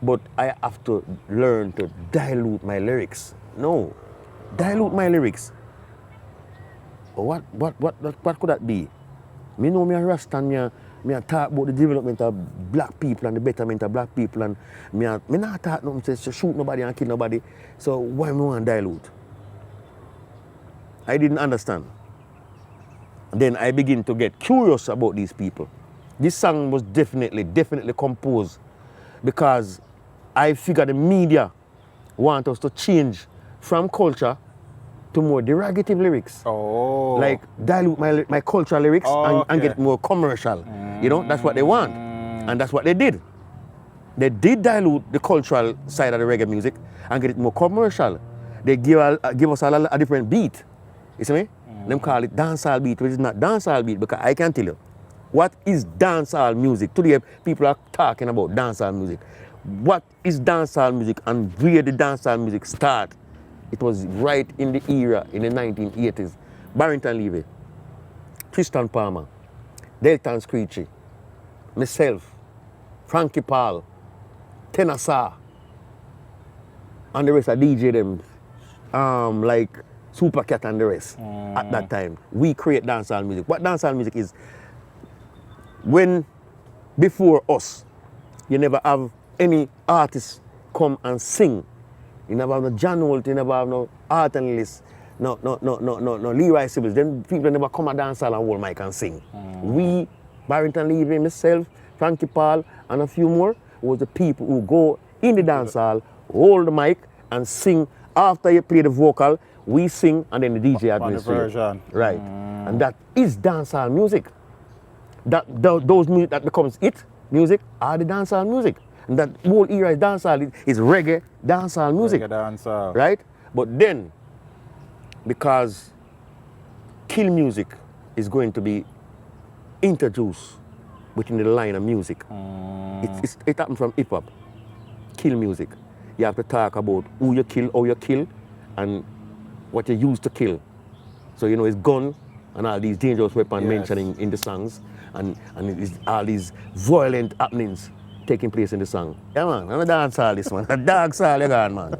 but I have to learn to dilute my lyrics. No, dilute my lyrics. What could that be? Me know me a Rasta and me talk about the development of black people and the betterment of black people, and me not talk nothing to shoot nobody and kill nobody. So why me want to dilute? I didn't understand. Then I begin to get curious about these people. This song was definitely composed because I figured the media want us to change from culture to more derogative lyrics. Oh. Like dilute my cultural lyrics and get more commercial. You know, that's what they want. And that's what they did. They did dilute the cultural side of the reggae music and get it more commercial. They give us a different beat. You see me? Them call it dancehall beat, which is not dancehall beat, because I can tell you, what is dancehall music? Today people are talking about dancehall music. What is dancehall music and where did dancehall music start? It was right in the era, in the 1980s. Barrington Levy, Tristan Palmer, Delton Screechy, myself, Frankie Paul, Tenasa, and the rest of DJ them, like Super Cat and the rest. At that time, we create dancehall music. What dancehall music is, when before us, you never have any artist come and sing. You never have no John Holt, you never have no Art and List, no Leroy Sibbles. Then people never come and dance and hold mic and sing. We, Barrington Levy, myself, Frankie Paul, and a few more, was the people who go in the dance hall, hold the mic, and sing. After you play the vocal, we sing, and then the DJ administrates. Right. And that is dancehall music. Those music that becomes it music are the dancehall music. And that whole era is dancehall, is reggae, dancehall music. Reggae dancehall. Right? But then, because kill music is going to be introduced within the line of music. It happened from hip hop. Kill music. You have to talk about who you kill, how you kill, and what you use to kill. So, you know, it's gun, and all these dangerous weapons Yes. mentioned in the songs, and all these violent happenings taking place in the song. Yeah, man, I'm a dancehall this man. A dancehall you gone, man.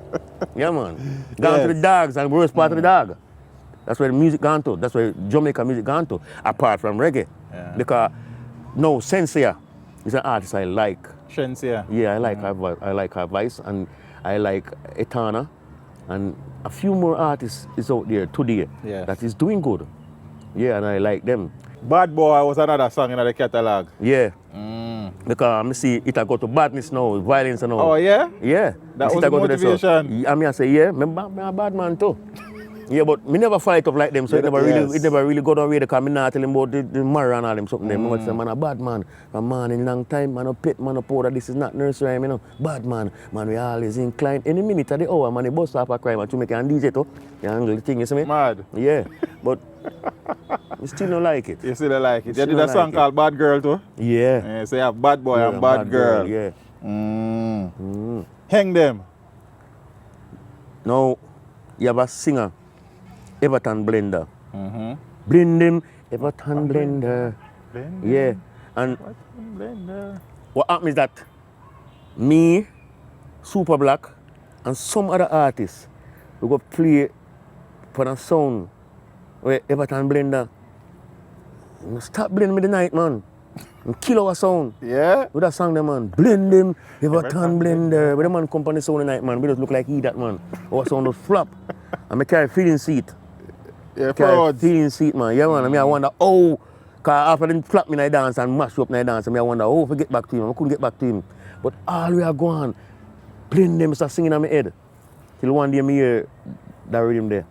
Yeah, man. Gone to the Yes. dogs and worst part of the dog. That's where the music gone to. That's where Jamaica music gone to, apart from reggae. Yeah. Because no, Sensia is an artist I like. Shensia. Yeah, I like I like her voice, and I like Etana, and a few more artists is out there today Yes. that is doing good. Yeah, and I like them. Bad Boy was another song in the catalog. Yeah. Because I see it a go to badness now, violence and all. Oh, yeah? Yeah. That Me see was it a go the to that, so- motivation? I mean, I say, yeah, I'm a bad man too. Yeah, but me never fight up like them, so Yeah, it never really go down way because me not tell him about the marrow and all them something. Them. I say, man, a bad man. A man in long time, man, a pet, man, a powder. This is not nursery, you know. Bad man. Man, we always inclined. Any minute of the hour, man, the bus stop a crime and to make an DJ too. You angle the thing, you see me? Mad. Yeah, but I still don't like it. You still don't like it. You Still did a don't song like it. called Bad Girl too? Yeah. Yeah, so you have Bad Boy Yeah, and Bad Girl. Yeah. Hang them. Now, you have a singer, Everton Blender. Mm-hmm. Blend him, Everton Blender. Yeah. And Blender. what happened is that me, Super Black, and some other artists, we go play for a sound where Everton Blender, you stop blending me the night, man. And kill our sound. Yeah? With that song, the man, blend him, Everton Blender. When the man come on the sound the night, man, we just look like he that man. Our sound just flop. And I carry feeling seat. Yeah, Carry frauds. feeling seat, man. Yeah, man. I mean, I wonder, oh, because after them flap me in the dance and mash up in the dance, I wonder, oh, if I get back to him. I couldn't get back to him. But all we are going, blend them, start singing on my head. Till one day, me hear that rhythm there.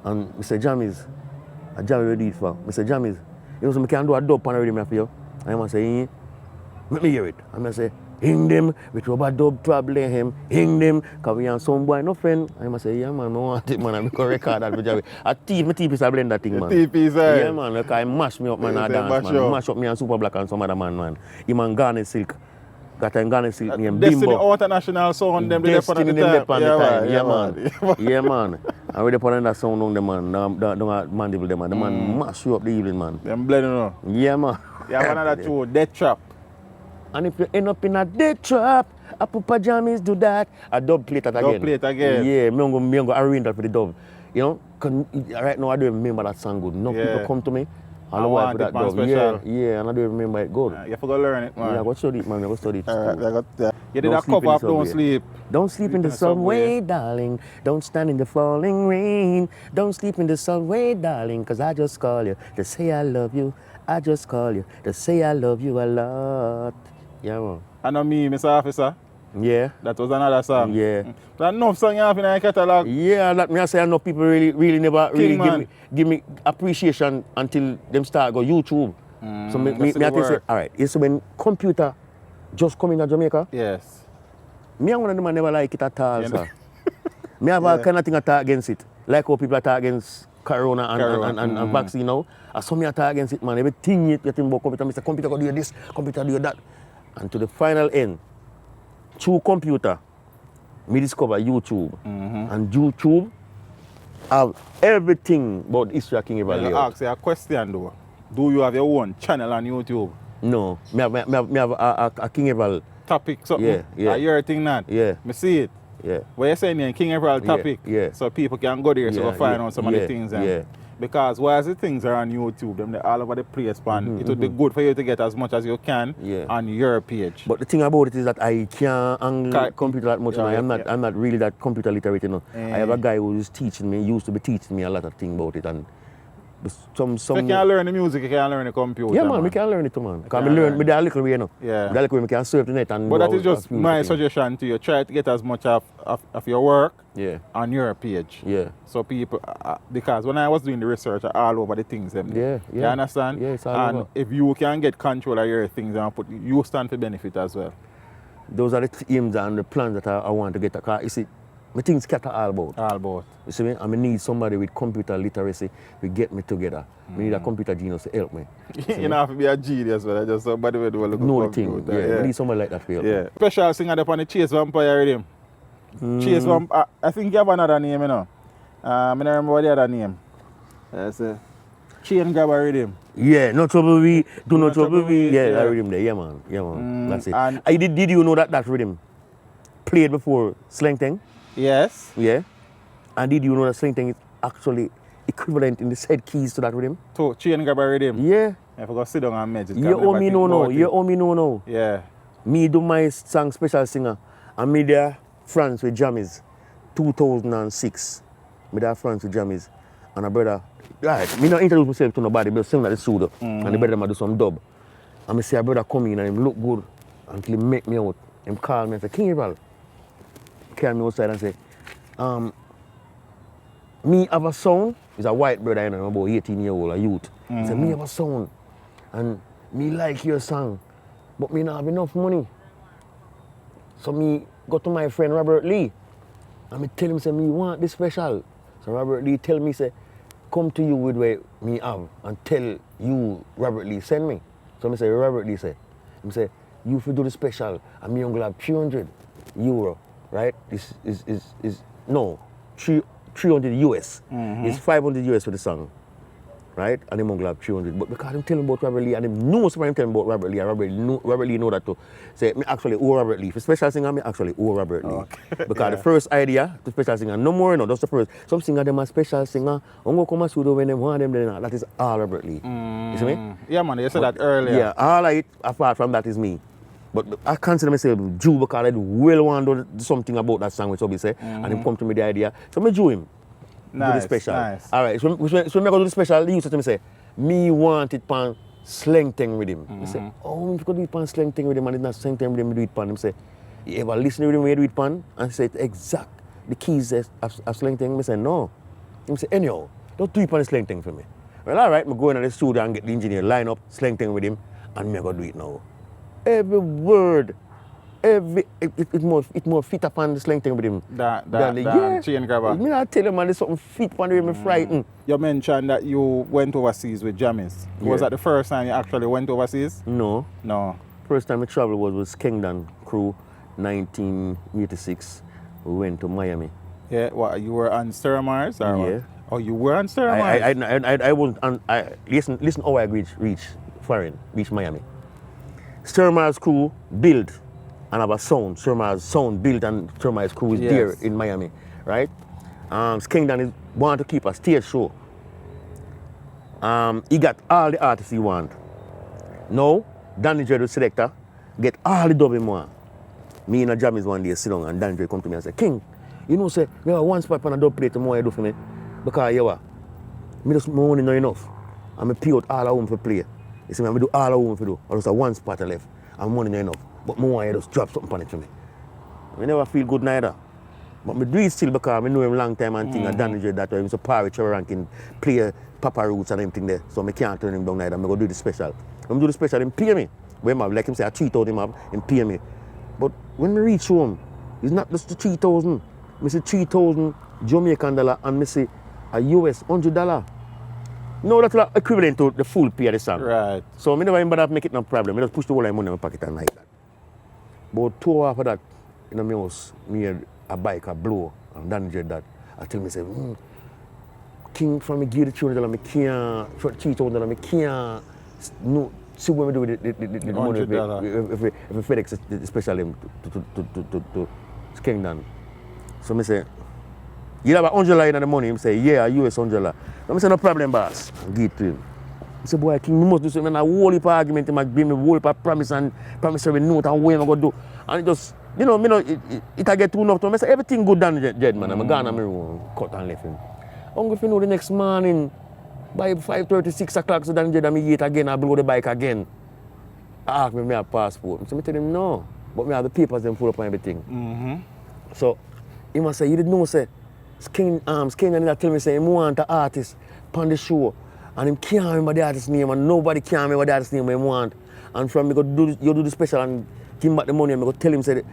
And Mr. Jammies, I jam it ready for. Mr. Jammies, you know, so I can do a dub on a rhythm for you. And I must say, let me hear it. And I say, hang them with rubber dub problem him. Hang them, because we have some boy, no friend. I must say, yeah, man, I want it, man. I'm going to record that with Jammies. I teeth is a blend that thing, man. TP's Yeah, man, like I mash me up, man, Yeah, I say dance, mash man. up. Mash up me and Super Black and some other man. Him and Garnet Silk. Got a Garnet Silk named Destiny Bimbo. International sound them they Destiny on the them time. left on the time. Yeah, man. man. Yeah, man. And we depend on that sound on the man. Don't mandible them, man. The man mash you up the evening, man. Them blending on. Yeah, man. You have another two, Death Trap. And if you end up in a dead trap, a Papa Jammies do that, a dub plate that again. Dub plate again. Yeah, me going to arrange that for the dub. You know, 'cause right now I don't remember that song good. No Yeah. people come to me. I All the want while for it, that man, dub. special. Yeah, and I don't remember it good. You have to go learn it, man. Yeah, I go study it, man. I go study it. Alright, School. I got that. You did Don't a sleep in cover the of Don't subway. Sleep. Don't sleep in the subway, darling. Don't stand in the falling rain. Don't sleep in the subway, darling, 'cause I just call you to say I love you. I just call you to say I love you a lot. Yeah, man. I know me, Mr. Officer. Yeah. That was another song. Yeah. That enough song you have in your catalog. Yeah, that me I say I know people really never really man. give me appreciation until them start go YouTube. So me that's I the tell you, say, word. all right, it's when computer just come in to Jamaica. Yes. Me and one of them I never like it at all, You sir. know? Me have all kind of thing attack against it. Like how people attack against Corona and vaccine now. And some me attack against it, man. Everything you think about computer, Mr. Computer go do this, computer do that. And to the final end, through computer, me discover YouTube. And YouTube have everything about the history of King Everald. I'll ask you a question though. Do you have your own channel on YouTube? No, me have a King Everald. Topic something? Yeah, yeah. Are you everything that? Yeah. Me see it. Yeah. What you're saying in King Everald Yeah, topic, yeah. so people can go there so Yeah, go find yeah, out some of yeah, the things. yeah. Because whilst the things are on YouTube, them they're all over the place, man. It would be good for you to get as much as you can Yeah. on your page. But the thing about it is that I can't handle computer that much. Yeah, and yeah. I'm not really that computer literate, you know. I have a guy who is teaching me, used to be teaching me a lot of things about it, and some. If you can learn the music, you can learn the computer. Yeah, man, we can learn it too, man. Because can I learn learn. with a little way, you know. Yeah. With a little way, we can surf the net and. But do that is a just few my things. suggestion to you. Try to get as much of your work Yeah. on your page. Yeah. So people, because when I was doing the research, I all over the things them. Yeah, yeah. You understand? Yeah, it's all and over. if you can get control of your things and put, you stand for benefit as well. Those are the aims and the plans that I want to get. Because you see, my things scatter all about. All about. You see me? I need somebody with computer literacy to get me together. I need a computer genius to help me. You don't have to be a genius, but I just somebody will do a look Know the at thing. computer. Yeah. I need somebody like that to help me. Yeah. Special singer up on the Chase Vampire rhythm. Chase Vampire. I think you have another name, you know. I don't remember what the other name. That's Chain grabber rhythm. Yeah, no trouble we, do no trouble we. Yeah, yeah. that rhythm there. Yeah, man. That's it. and- Did you know that rhythm played before Slang Thing? Yes. Yeah. And did you know that Slang Thing is actually equivalent in the said keys to that rhythm? To chain grabber rhythm. Yeah. If I go sit down and magic. You owe me no no. You owe me no no. Yeah. Me do my song Special Singer and me there France with Jammies 2006. Me there France with Jammies and a brother. Right, me not introduce myself to nobody, but sing at the studio. And the brother do some dub. And me see a brother come in and him look good until he make me out. Him call me and say, King Everald. Carry me outside and say, me have a sound. He's a white brother, you know, about 18-year-old, a youth. He said, me have a sound. And me like your song. But me not have enough money. So me go to my friend Robert Lee. And me tell him, say, me want this special. So Robert Lee tell me, say, come to you with what me have and tell you Robert Lee send me. So me say, Robert Lee say, him say, you for do the special and me only have 300 euro, right? This is no, 300 US. It's 500 US for the song, right? And him only have 300. But because I'm telling about Robert Lee and him knows somebody I'm telling about Robert Lee and Robert Lee know that too. Say, me actually owe Robert Lee. For special singer, me actually owe Robert Lee. Okay. Because the first idea to special singer, no more, no, that's the first. Some singer them a special singer, I'm going to come and studio when them want them, then that is all Robert Lee. You see me? Yeah, man, you said that earlier. Yeah, all of it apart from that is me. But I consider myself Jew because I well want to do something about that song which Obi say, and him come to me the idea. So me Jew him. Do the Nice, special. nice. All right, so me go do the special, he used to me say, me want it pan Slang Thing with him. I say, oh, if you could do it pan Slang Thing with him and it's not Slang Thing with him, me do it pan. Him say, you ever listen to him when you do it pan? And say, it's exact. The keys of Slang Thing. I say, no. He say, anyhow, don't do it pan Slang Thing for me. Well, all right, me go in the studio and get the engineer line up Slang Thing with him and me go do it now. Every word, it more fit upon the Slang Thing with him. Than chain grabber. Me not tell him man, there's something fit upon the way me frightened. You mentioned that you went overseas with Jammies. Was that the first time you actually went overseas? No. No. First time I traveled was with Kingdom crew, 1986. We went to Miami. Yeah, what, you were on Sir Mars? Or Yeah. What? Oh, you were on Sir Mars? I wasn't on, listen how I reach Miami. Sir Mars crew built and have a sound. Sir Mars sound built and Sir Mars crew is there in Miami, right? Kingdom want to keep a stage show. He got all the artists he want. Now, Danny Dre, the selector, get all the dubbing more. Me and a Jammies one day sit down and Danny Dre come to me and say, King, you know, say, me have one spot on a dub plate tomorrow you do for me. Because you know, me just money not enough. And me pay out all of them for play. You see me, I do all of them for do. I just have one spot left. And money not enough. But me want you just drop something on it for me. I never feel good neither. But me do it still because I know him long time and thing and Danny Dre that way. He's a power Trevor ranking, play Papa Roots and everything there. So I can't turn him down neither. I go do the special. When I do the special, him pay me. When I like him say I 3,000 him up, him pay me. But when we reach home, it's not just the 3,000. I say 3,000 Jamaican dollar and I say a US $100. No, that's like equivalent to the full pay of the song. Right. So I never even bother make it no problem. I just push the whole of money in my pocket and like that. But 2 hours after that, in my house, me had a bike, a blow, and Danny did that. I tell me, say, King, from me give the $200, me can't, $3,000, me can't, no, see what we do with the money if FedEx the special him to Kingdom. So me say, you have $100 in the money? He say, yeah, US $100. I say, no problem, boss. And give it to him. He say, boy, King, you must do something. And a whole heap of argument, he might give me a whole heap of promise and promissory note and what I'm going to do. And it just, you know, it get too enough to me. I say, everything good done, Jed, man. I'm gone in my room, cut and left him. I'm going to know the next morning, by 5:30, 6 o'clock, so then Jed and me eat again, I blow the bike again. I ask me if I have a passport. So I tell him, no. But I have the papers them full up and everything. So, he must say, you didn't know, say, King and he tell me, say, he want an artist on the show. And him can't remember the artist's name, and nobody can remember the artist's name he want. And from me go do the special and give him back the money, and I go tell him, say,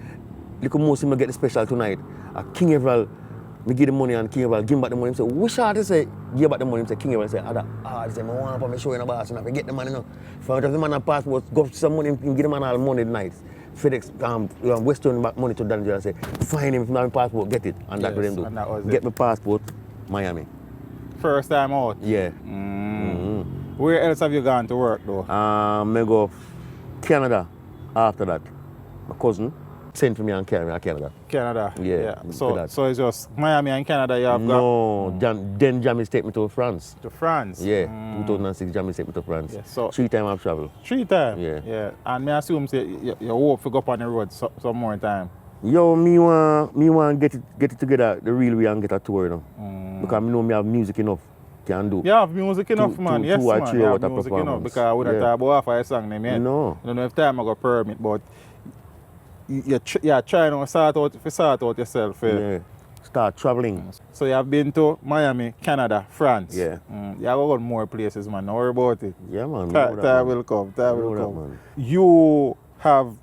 look most him get the special tonight. King Everald, me give the money and King Everald give him back the money. He say, which artist say, give back the money? He say, King Everald say, other artist say, I want for me show in the boss, and I get the money now. If the man have passport, go some money, give the man all money tonight. FedEx, Western back money to Danny and say, find him if not have passport, get it. And that's what them do. Get my passport, Miami. First time out? Yeah. Where else have you gone to work though? I go Canada after that. My cousin sent for me and carry me to Canada. Canada. Yeah, for So that. so it's just Miami and Canada you have No, then Jamie take me to France. got to France. Yeah, 2006 Jamie take me to France. Yeah, so 3 times I've traveled. 3 times? Yeah. Yeah. And me assume say you hope to go up on the road some more time. Yo, me want get it together the real way and get a tour, you know. Because I know me have music enough can do. You have music enough, man. Yes, 2 or man. 3 You hour have music enough performance. because I wouldn't talk about half of your song name yet. No. I don't know if time I got permit, but you're trying to sort out yourself. Yeah. Start traveling. So you have been to Miami, Canada, France. Yeah. You have gone more places, man. Don't worry about it. Yeah, man. Time will come. Time will Know that, come. man. You have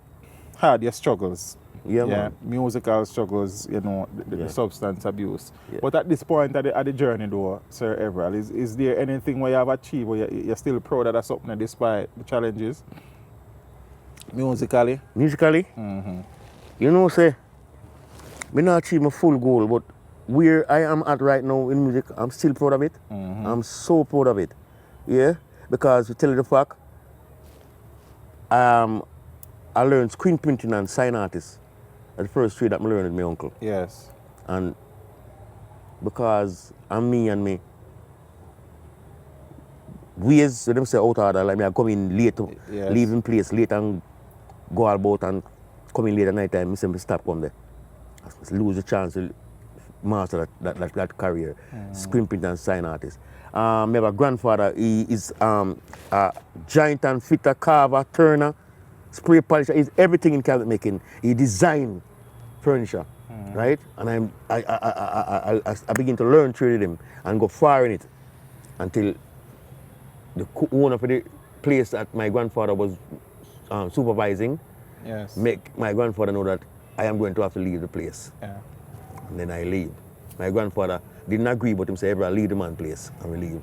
had your struggles. Yeah, man. Musical struggles, you know, the substance abuse. Yeah. But at this point at the journey though, Sir Everald, is there anything where you have achieved where you're still proud of that something despite the challenges? Musically? Musically, you know, say, me not achieve my full goal, but where I am at right now in music, I'm still proud of it. I'm so proud of it. Yeah, because to tell you the fact, I learned screen printing and sign artist. That's the first trade that I learned with my uncle. Yes. And because I'm me and me, ways, so them say out order, like me, I come in late, leave in place late and go all about and come in late at night time, I say me stop come there. I lose the chance to master that career, screen print and sign artist. My have a grandfather, he is a giant and fitter, carver, turner, spray polisher, he's everything in cabinet making. He designed furniture, right? And I begin to learn through him and go far in it until the owner of the place that my grandfather was supervising make my grandfather know that I am going to have to leave the place. Yeah. And then I leave. My grandfather didn't agree, but him say, "Everald, leave the man place," and we leave.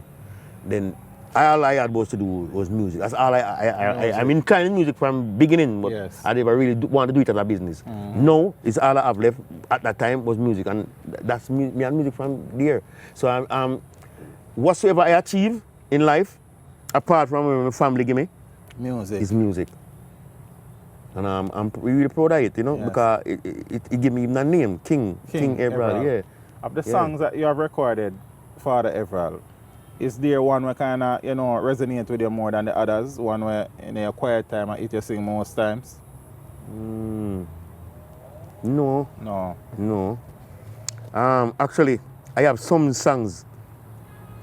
Then all I had was to do was music. That's all I'm inclined in music from beginning, but I never really want to do it as a business. No, it's all I have left at that time was music, and that's me and music from there. So whatsoever I achieve in life, apart from what my family give me, is music. And I'm really proud of it, you know, because it give me even a name, King Everald, yeah. Of the songs that you have recorded, Father Everald, is there one where kind of, you know, resonate with you more than the others? One where in your quiet time I you sing most times? No. Actually, I have some songs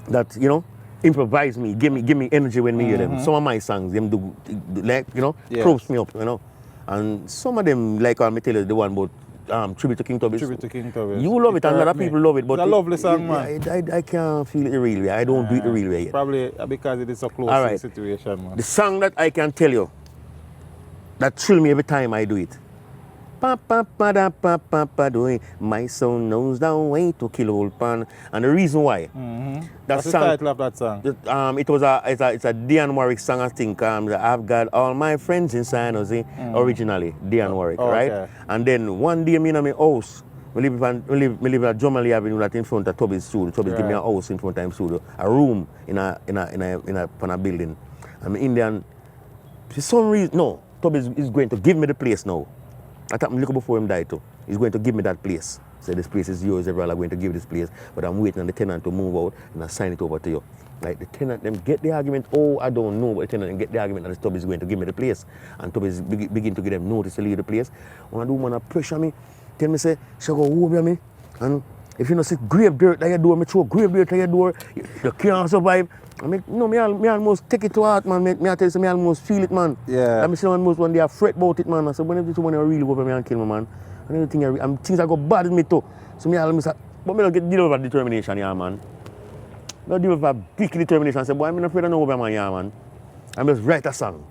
that, you know, improvise me, give me energy when me hear them. Some of my songs, them do like, you know, props me up, you know. And some of them, like I tell you, the one about Tribute to King Tubby's. Tribute to King Tubby's. You love it, and a lot of people love it, but it's a lovely song, man. I can't feel it the real way. I don't do it the real way yet. Probably because it is a close situation, man. The song that I can tell you that thrill me every time I do it. Pa pa pa da pa pa pa doing. My son knows the way to kill old pan. And the reason why. What's the title of that song? It's a Dan Warwick song, I think. I've got all my friends in San Jose. Originally, Dan Warwick, right? Okay. And then one day, me in my house, we live at Jomali Avenue, that in front of Tubby's studio. Tubby's give me a house in front of his studio, a room in a building. I'm Indian. For some reason, no, Tubby is going to give me the place now. I thought I'm looking before him died too. He's going to give me that place. Say, this place is yours, Everald, I'm going to give this place. But I'm waiting on the tenant to move out and I sign it over to you. Like the tenant, them get the argument, I don't know, but the tenant get the argument that the Tubby is going to give me the place. And Tubby is begin to give them notice to leave the place. When I do want to pressure me, tell me, say, she go over me. And if you don't see grave dirt at your door, me throw grave dirt at your door, you can't survive. I mean, no, me almost take it to heart, man. Me I tell you, me almost feel it, man. Yeah. I see almost one day I fret about it, man. I said, when I really go over me and kill me, man. And everything, things that go bad with me too. So me almost, but me don't get deal with determination, yeah, man. I don't deal with a big determination. I say, boy, I'm not afraid of no over, man, yeah, man. I just write a song.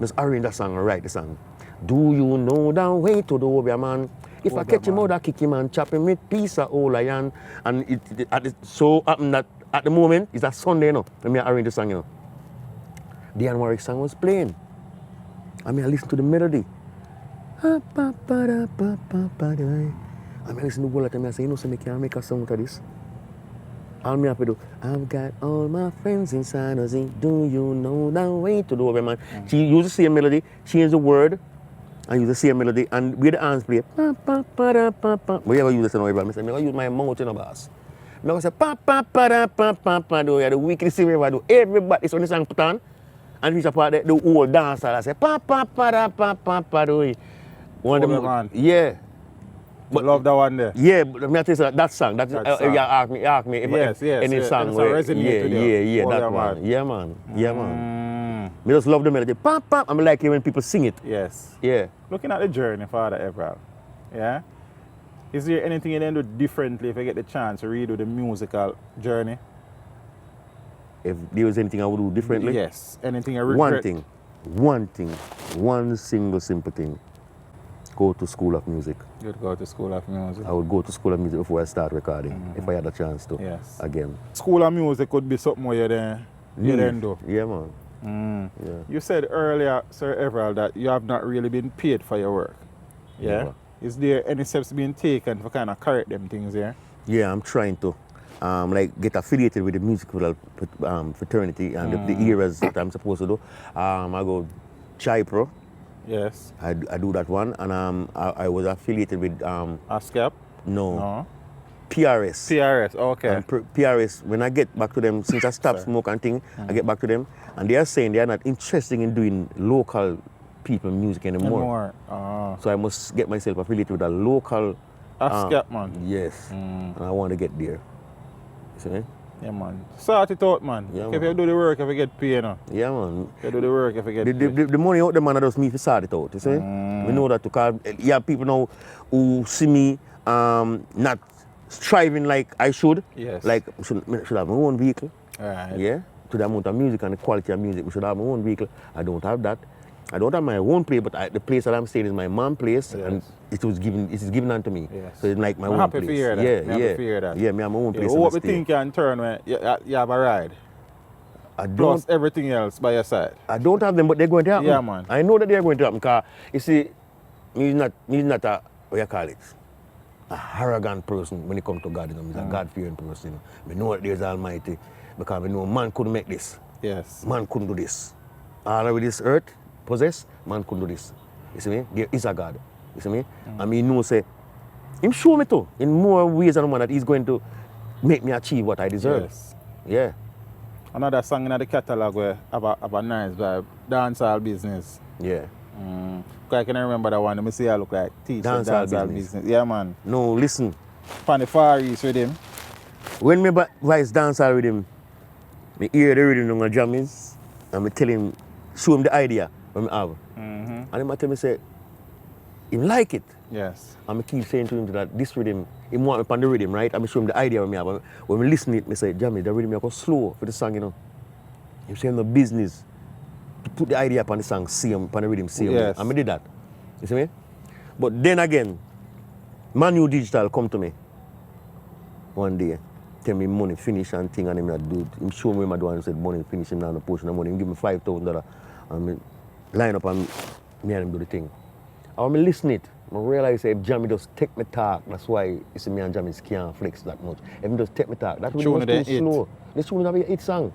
Just arrange a song and write the song. Do you know the way to the over, man? If I catch him out, I kick him and chop him with piece of old iron. And it so happened that at the moment, it's a Sunday, you know, when I arrange the song, you know. The Dan Warwick song was playing. I listen to the melody. I listen to the whole of time, I say, you know, so I can't make a song out of this. All me have to do, I've got all my friends in San Jose. Do you know the way to do it, man? She used the same melody, change the word, and use the same melody, and with the hands play. Pa, pa, pa, da, pa, pa. We ever use this in our Everald? I say, I'm going to use my mouth in a bass. I'm going to say, pa, pa, pa, da, pa, pa, pa, do. The wickedest thing we ever do. Everybody, it's on the song put on, and reach a part the whole dancer. I say, pa, pa, pa, da, pa, pa, pa, do. One of them, man. yeah. But love that one there. Yeah, but let me tell you that song. That song. you ask me if any song where resonate with you. Oh, that yeah, one. man. Yeah, man. Yeah, man. Me just love the melody. Pop, pop. I'm like it when people sing it. Yes. Yeah. Looking at the journey, Father Everald, yeah? Is there anything you then do differently if you get the chance to redo the musical journey? If there was anything I would do differently? Yes. Anything you regret? One single simple thing. Go to school of music. You'd go to school of music. I would go to school of music before I start recording, if I had a chance to. Yes. Again. School of music could be something where you then do. Yeah, man. Yeah. You said earlier, Sir Everald, that you have not really been paid for your work. Yeah? Never. Is there any steps being taken for kind of correct them things here? Yeah, I'm trying to like get affiliated with the musical fraternity and the eras that I'm supposed to do. I go Chai Pro. Yes. I do that one, and I was affiliated with ASCAP? no. PRS. PRS, okay. And PRS, when I get back to them, since I stopped smoke and thing, I get back to them, and they are saying they are not interested in doing local people music anymore. So I must get myself affiliated with a local ASCAP, man. Yes, and I want to get there. You see me? Yeah, man. Sort it out, man. Yeah, if man. you do the work, if you get paid, you know. Yeah, man. If you do the work, if you get paid. The money out there, man, I just me to sort it out. You see? We know that because people now who see me not striving like I should. Yes. Like should have my own vehicle. Right. Yeah. To the amount of music and the quality of music, we should have my own vehicle. I don't have that. I don't have my own place, but the place that I'm staying is my mom's place, and it is given unto me. Yes. So it's like my I'm own happy place. to hear that. Yeah, I'm happy to hear that. Yeah, me have my own place. What we think you can turn when you have a ride? Plus everything else by your side. I don't have them, but they're going to happen. Yeah, man. I know that they're going to happen because, you see, he's not a, what you call it, a arrogant person when it comes to God. You know? He's a God-fearing person. You know? We know that there's Almighty because we know man couldn't make this. Yes. Man couldn't do this. All of this earth possessed, man couldn't do this. You see me? There is a God. You see me? I mean, know, say, him show me too, in more ways than one, that he's going to make me achieve what I deserve. Yes. Yeah. Another song in the catalog where have a nice vibe, Dancehall Business. Yeah. I can remember that one. Let me see how I look like. Teach Dancehall business. Yeah, man. No, listen. From the Far East with him. When me voice dancehall with him, me hear the rhythm on the jammings, and me tell him, show him the idea when I have. And he tell me, say, he like it. Yes. And I keep saying to him that this rhythm, he want me on the rhythm, right? And I show him the idea when I have. When we listen to it, I say, Jamie, the rhythm you go slow for the song, you know. You say no business to put the idea upon the song, same, upon the rhythm, same. Yes. And I did that. You see me? But then again, Manu Digital come to me one day, tell me money finish and thing, and him not do it. Him show me what I do and said money finish, him now no portion of money. Him give me $5,000 and me line up and me and him do the thing. And when I listen it, I realize if Jamie just take me talk, that's why you see me and Jamie can't flex that much. If he just take me talk, that would be too slow. This tune will be a hit song.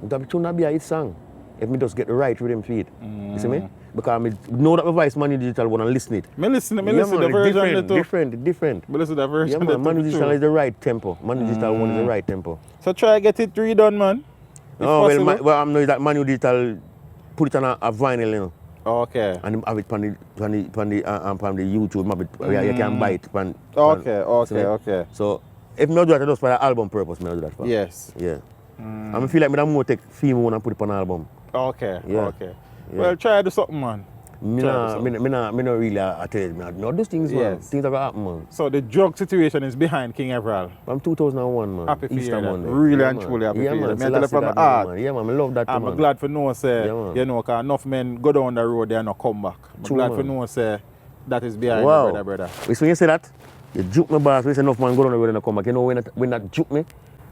That tune will be a hit song. If me just get the right rhythm for it. You see me? Because I know that my voice Manu Digital wanna listen it. Me listen to the version different. Me listen to the version. Yeah, man, Manu Digital is the right tempo. Manu Digital one is the right tempo. So try get it redone, man. Oh, well, I'm know that Manu Digital put it on a vinyl, you know. Okay. And have it on the YouTube, have it, you can buy it. Okay. So if me do that, just for the album purpose, me do that for. Yes. Yeah. I feel like me more take film and put it on an album. Okay. Yeah. Okay. Yeah. Well, try to do something, man. Me not really I tell you, no, those things, man. Yes. Things are gonna happen, man. So the drug situation is behind King Everald. From 2001, man. Happy for Easter you, Monday. really Yeah, and man. truly happy Yeah, for you. man. Me I tell you from my heart. Yeah, man. I love that, I'm man. glad for know, say, Yeah, man. you know, because enough men go down the road, they not come back. I'm True, glad man. for know, say, that is behind Wow. you, brother. So when you say that, you juke my boss, when you say enough man go down the road and not come back. You know when that juke me?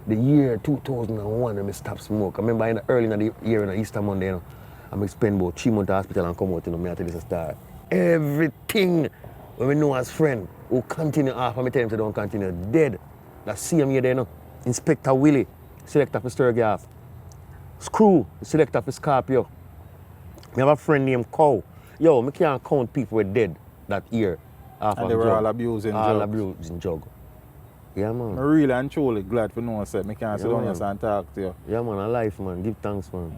The year 2001 when I stopped smoke. I remember in the early in the year in the Easter Monday, you know, I spend about 3 months in the hospital and come out, you know, me I tell you this a start. Everything when we know as friend who continue off and me tell him to don't continue, dead. That same year there, you know. Inspector Willie, selector for Sturgeoff. Screw, selector for Scorpio. I have a friend named Cow. Yo, I can't count people were dead that year. And they were all abusing all drugs. abusing drug. Yeah, man. I'm really and truly glad for no one I can't sit down man. here and talk to you. Yeah, man, a life, man. Give thanks, man.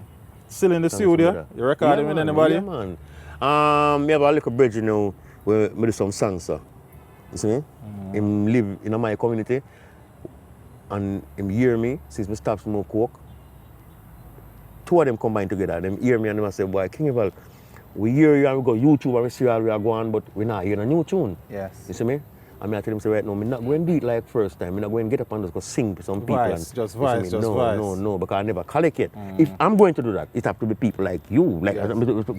Still in the studio? brother. You recording Yeah, with man. anybody? Yeah, man. I have a little bridge, you know, where I do some songs, sir. You see me? Him live in my community and him hear me since I stop smoke coke. Two of them combine together. Them hear me and them say, boy, King Everald, we hear you and we go YouTube and we see how we are going, but we're not hearing a new tune. Yes. You see me? And I tell them, say, right now, I'm not going to do it like first time. I'm not going to get up and just go sing to some people. Vice, and, just you see vice, me? just no, vice. No, because I never collect it. If I'm going to do that, it have to be people like you. Like, Yes.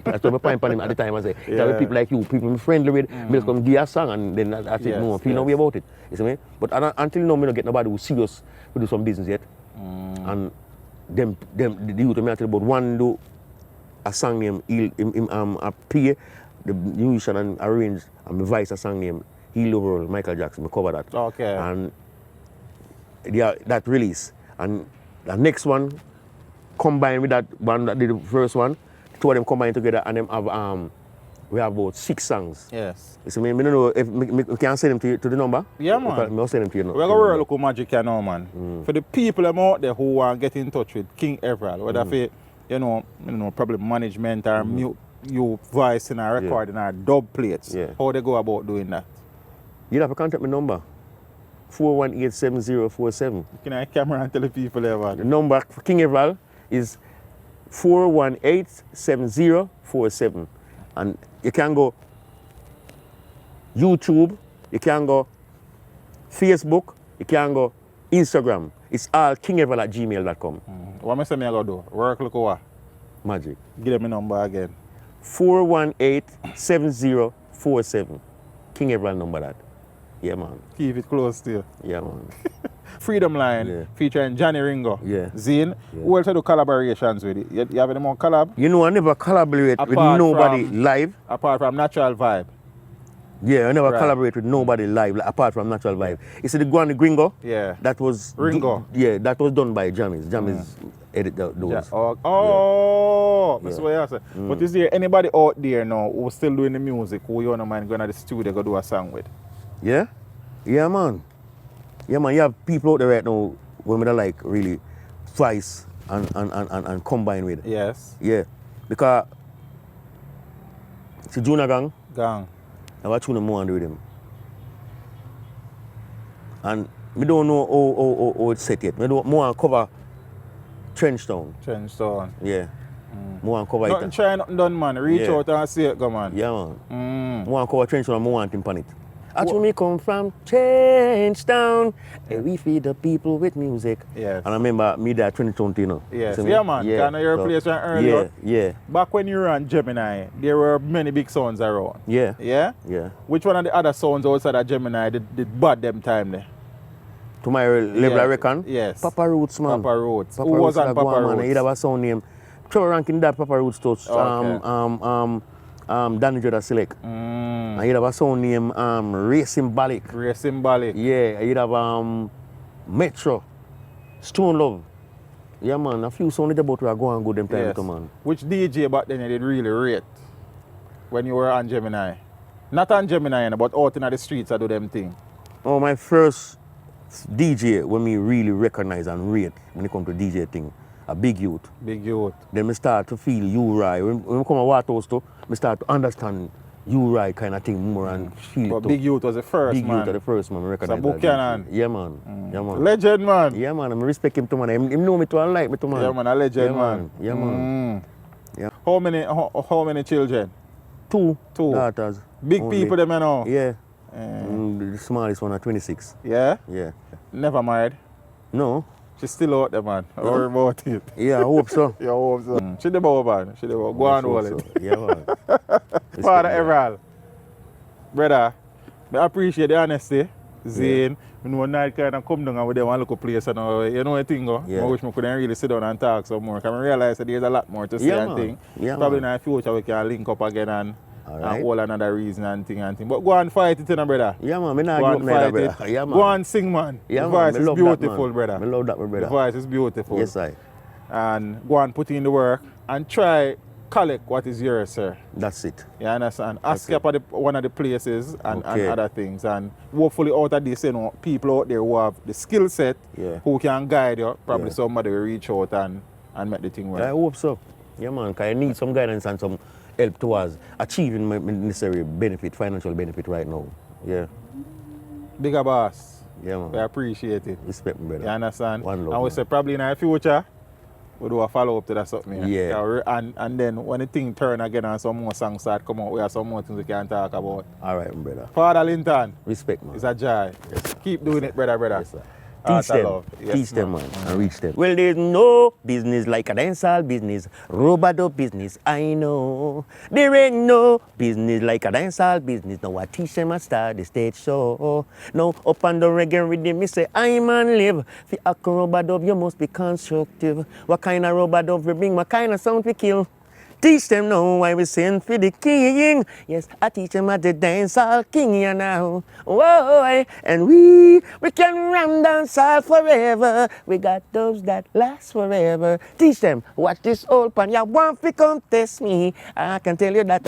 I told my point on him at the time, I say, it have to be people like you, people I'm friendly with, me just come give you a song and then that's it, Yes, no, feel no way about it. You see me? But until now, I don't get nobody who serious to do some business yet. And the youth, I tell about one do a song name, I pay the musician and arrange and my voice a song name, Everald, Michael Jackson, I cover that. Okay. And that release. And the next one combined with that one that did the first one, two of them combined together and them have we have about 6 songs. Yes. You see me? I don't know if we can send them to the number. Yeah, man. I'll send them to you now. We're going to work with magic here now, man. For the people them out there who want to get in touch with King Everald, whether for, you know, probably management or you voice in a recording or dub plates, how they go about doing that? You have to contact my number, 418-7047. Can I camera and tell the people there about The it? number for King Everald is 418-7047. And you can go YouTube, you can go Facebook, you can go Instagram. It's all kingeverald@gmail.com. What am I saying I go do? Work look what? Magic. Give them a number again. 418-7047. King Everald number that. Yeah, man. Keep it close to you. Yeah, man. Freedom Line featuring Johnny Ringo. Yeah. Zine. Who else do collaborations with it? You have any more collab? You know, I never collaborate with nobody live. Apart from Natural Vibe. Yeah, I never collaborate with nobody live apart from Natural Vibe. You see the Guan Gringo? Yeah. That was Ringo. that was done by Jammies. Jammies edit those. That's what I said. But is there anybody out there now who's still doing the music who you don't mind going to the studio go do a song with? Yeah? Yeah, man. Yeah, man. You have people out there right now women that like really vice and combine with. Yes. Yeah. Because see Junior Gang, Gang. I watch tune more and do with him. And we don't know how it's set yet. We don't more cover Trenchtown. Trenchtown. Yeah. More cover Nothing it. try, nothing done, man. Reach out and see it, go, man. Yeah, man. More cover Trenchtown and more want him on it. Actually, me come from Trenchtown, and we feed the people with music. Yes. And I remember me there 2020, you know. Yes. See Yeah, me? man. Can I hear a place earlier? Yeah. Back when you were on Gemini, there were many big sounds around. Yeah. Yeah? Yeah. Which one of the other sounds outside of Gemini did bad them time there? To my level, I reckon? Yes. Papa Roots, man. Papa Roots. Papa Who was Roots on Papa man. Roots? He'd have a sound name. Trevor ranking that Papa Roots touch. Danny Joda Select. And he'd have a sound name Ray Symbolic. Ray Symbolic. Yeah, he'd have Metro. Stone Love. Yeah, man. A few songs about where I go and go them time, Yes. man. Which DJ back then you did really rate when you were on Gemini? Not on Gemini, but out in the streets I do them thing. Oh, my first DJ when me really recognize and rate when it comes to DJ thing, a big youth. Big youth. Then me start to feel Uri. When I come to Waterhouse too, me start to understand Uri kind of thing more and feel But it too. Big Youth was the first, Big man. Youth was the first man, I recognize So that. Buchanan. Yeah, man. Yeah, man. Legend, man. Yeah, man. I respect him too, man. Him know me too and like me too, man. Yeah, man. A legend, Yeah, man. Yeah, man. Yeah. How many children? Two Two. daughters. Big only. people, them, you know. Yeah. The smallest one at 26. Yeah? Yeah. Never married. No. She's still out there, man. Don't worry about it. Yeah, I hope so. Yeah, I hope so. She the bow, man. She the bow. Go on, hold it. Yeah, man. Father Everald. Brother, I appreciate the honesty. Zane, I know night kind of come down and with them and look a place and you know what thing go. Yeah. I wish I couldn't really sit down and talk some more. Because I realize that there's a lot more to say and man. think. Yeah, Probably man. in the future we can link up again and Alright. and all another reason and thing. But go and fight it, you know, brother. Yeah, man, me not Go give and up, fight brother. it. Yeah, man. Go and sing, man. Yeah, the man. voice Me is love that, beautiful, man. brother. Me love that, my brother. The voice is beautiful. Yes, I. And go and put in the work and try collect what is yours, sir. That's it. You understand? Ask up at one of the places and Okay. other things. And hopefully out of this, you know, people out there who have the skill set, Yeah. who can guide you, probably Yeah. somebody will reach out and make the thing work. I hope so. Yeah, man, because I need some guidance and some help towards achieving my necessary benefit, financial benefit right now. Yeah. Bigger boss. Yeah, We man. appreciate it. Respect me, brother. You understand? One love, And we man. say probably in the future, we do a follow up to that something. Yeah. And then when the thing turn again and some more songs start come out, we have some more things we can talk about. All right, my brother. Father Linton, Respect, man. it's a joy. Yes, sir. Keep doing it, brother. Yes, sir. Heart Teach of them, love. Yes, teach them, man. man, and reach them. Well, there's no business like a dancehall business, robado business, I know. There ain't no business like a dancehall business. Now I teach them a start the stage show. Now up on the reggae rhythm, me say, I man live. For a robado, you must be constructive. What kind of robado we bring, what kind of sound we kill? Teach them now why we sing for the king. Yes, I teach them at the dancehall king here now. Whoa, and we can run dancehall forever. We got those that last forever. Teach them what this old pan ya want to come test me. I can tell you that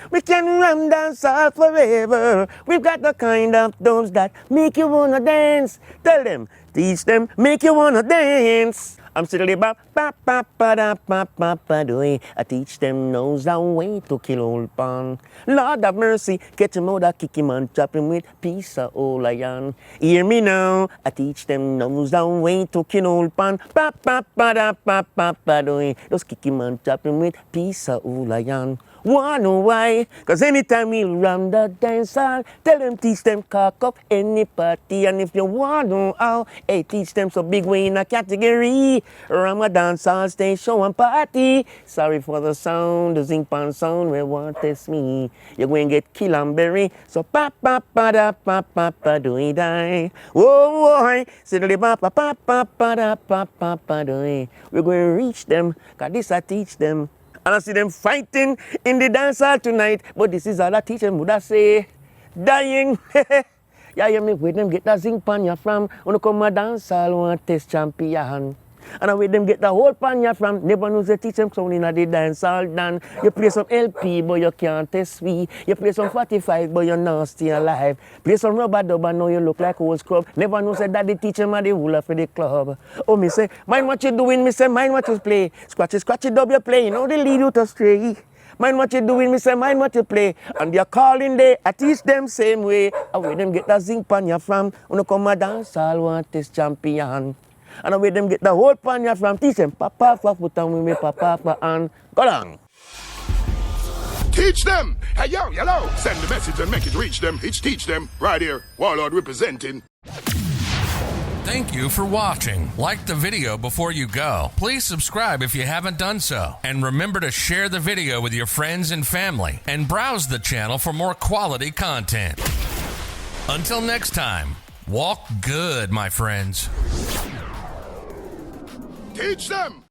we can run dancehall forever. We've got the kind of those that make you wanna dance. Tell them, teach them, make you wanna dance. I'm still the ba ba ba ba da ba ba ba doing. I teach them knows the way to kill old pan. Lord have mercy, catch him out, kick him and chop him with piece of old iron. Hear me now, I teach them knows the way to kill old pan. Ba ba ba da ba ba ba doing. Just kick him and chop him with piece of old iron. Wanna know why? Cause anytime we run the dance hall, tell them teach them cock up any party. And if you want to know how, hey, teach them so big way in a category. Ram a dance hall, stay show and party. Sorry for the sound, the zinc pan sound, we want test me. You're going to get kill and bury. So pa pa pa da pa pa pa do it die. Whoa, whoa, say the pa pa pa pa pa da pa pa pa do it. We're going to reach them, cause this I teach them. And I see them fighting in the dance hall tonight. But this is all I teach them, would I say? Dying. Yeah, you me where them get that zinc panya from. When you come a dance hall, want test champion. And I where them get the whole panya from. Never knows they teach them sound in the dance hall done. You play some LP, but you can't test me. You play some 45, but you're not still alive. Play some rubber dub, and now you look like old scrub. Never know say daddy teach him at the hula for the club. Oh, me say, mind what you doing, me say, mind what you play. Scratchy dub you play, you know they lead you to stray. Mind what you doing, me say, mind what you play. And you're calling there, I teach them same way. I where them get that zinc panya from. When you come a dance, I'll want this champion. And I where them get the whole panya from. Teach them, papa, put on with me, papa, and go down. Teach them. Hey, yo, hello. Send the message and make it reach them. It's teach them. Right here. Warlord representing. Thank you for watching. Like the video before you go. Please subscribe if you haven't done so. And remember to share the video with your friends and family. And browse the channel for more quality content. Until next time, walk good, my friends. Teach them.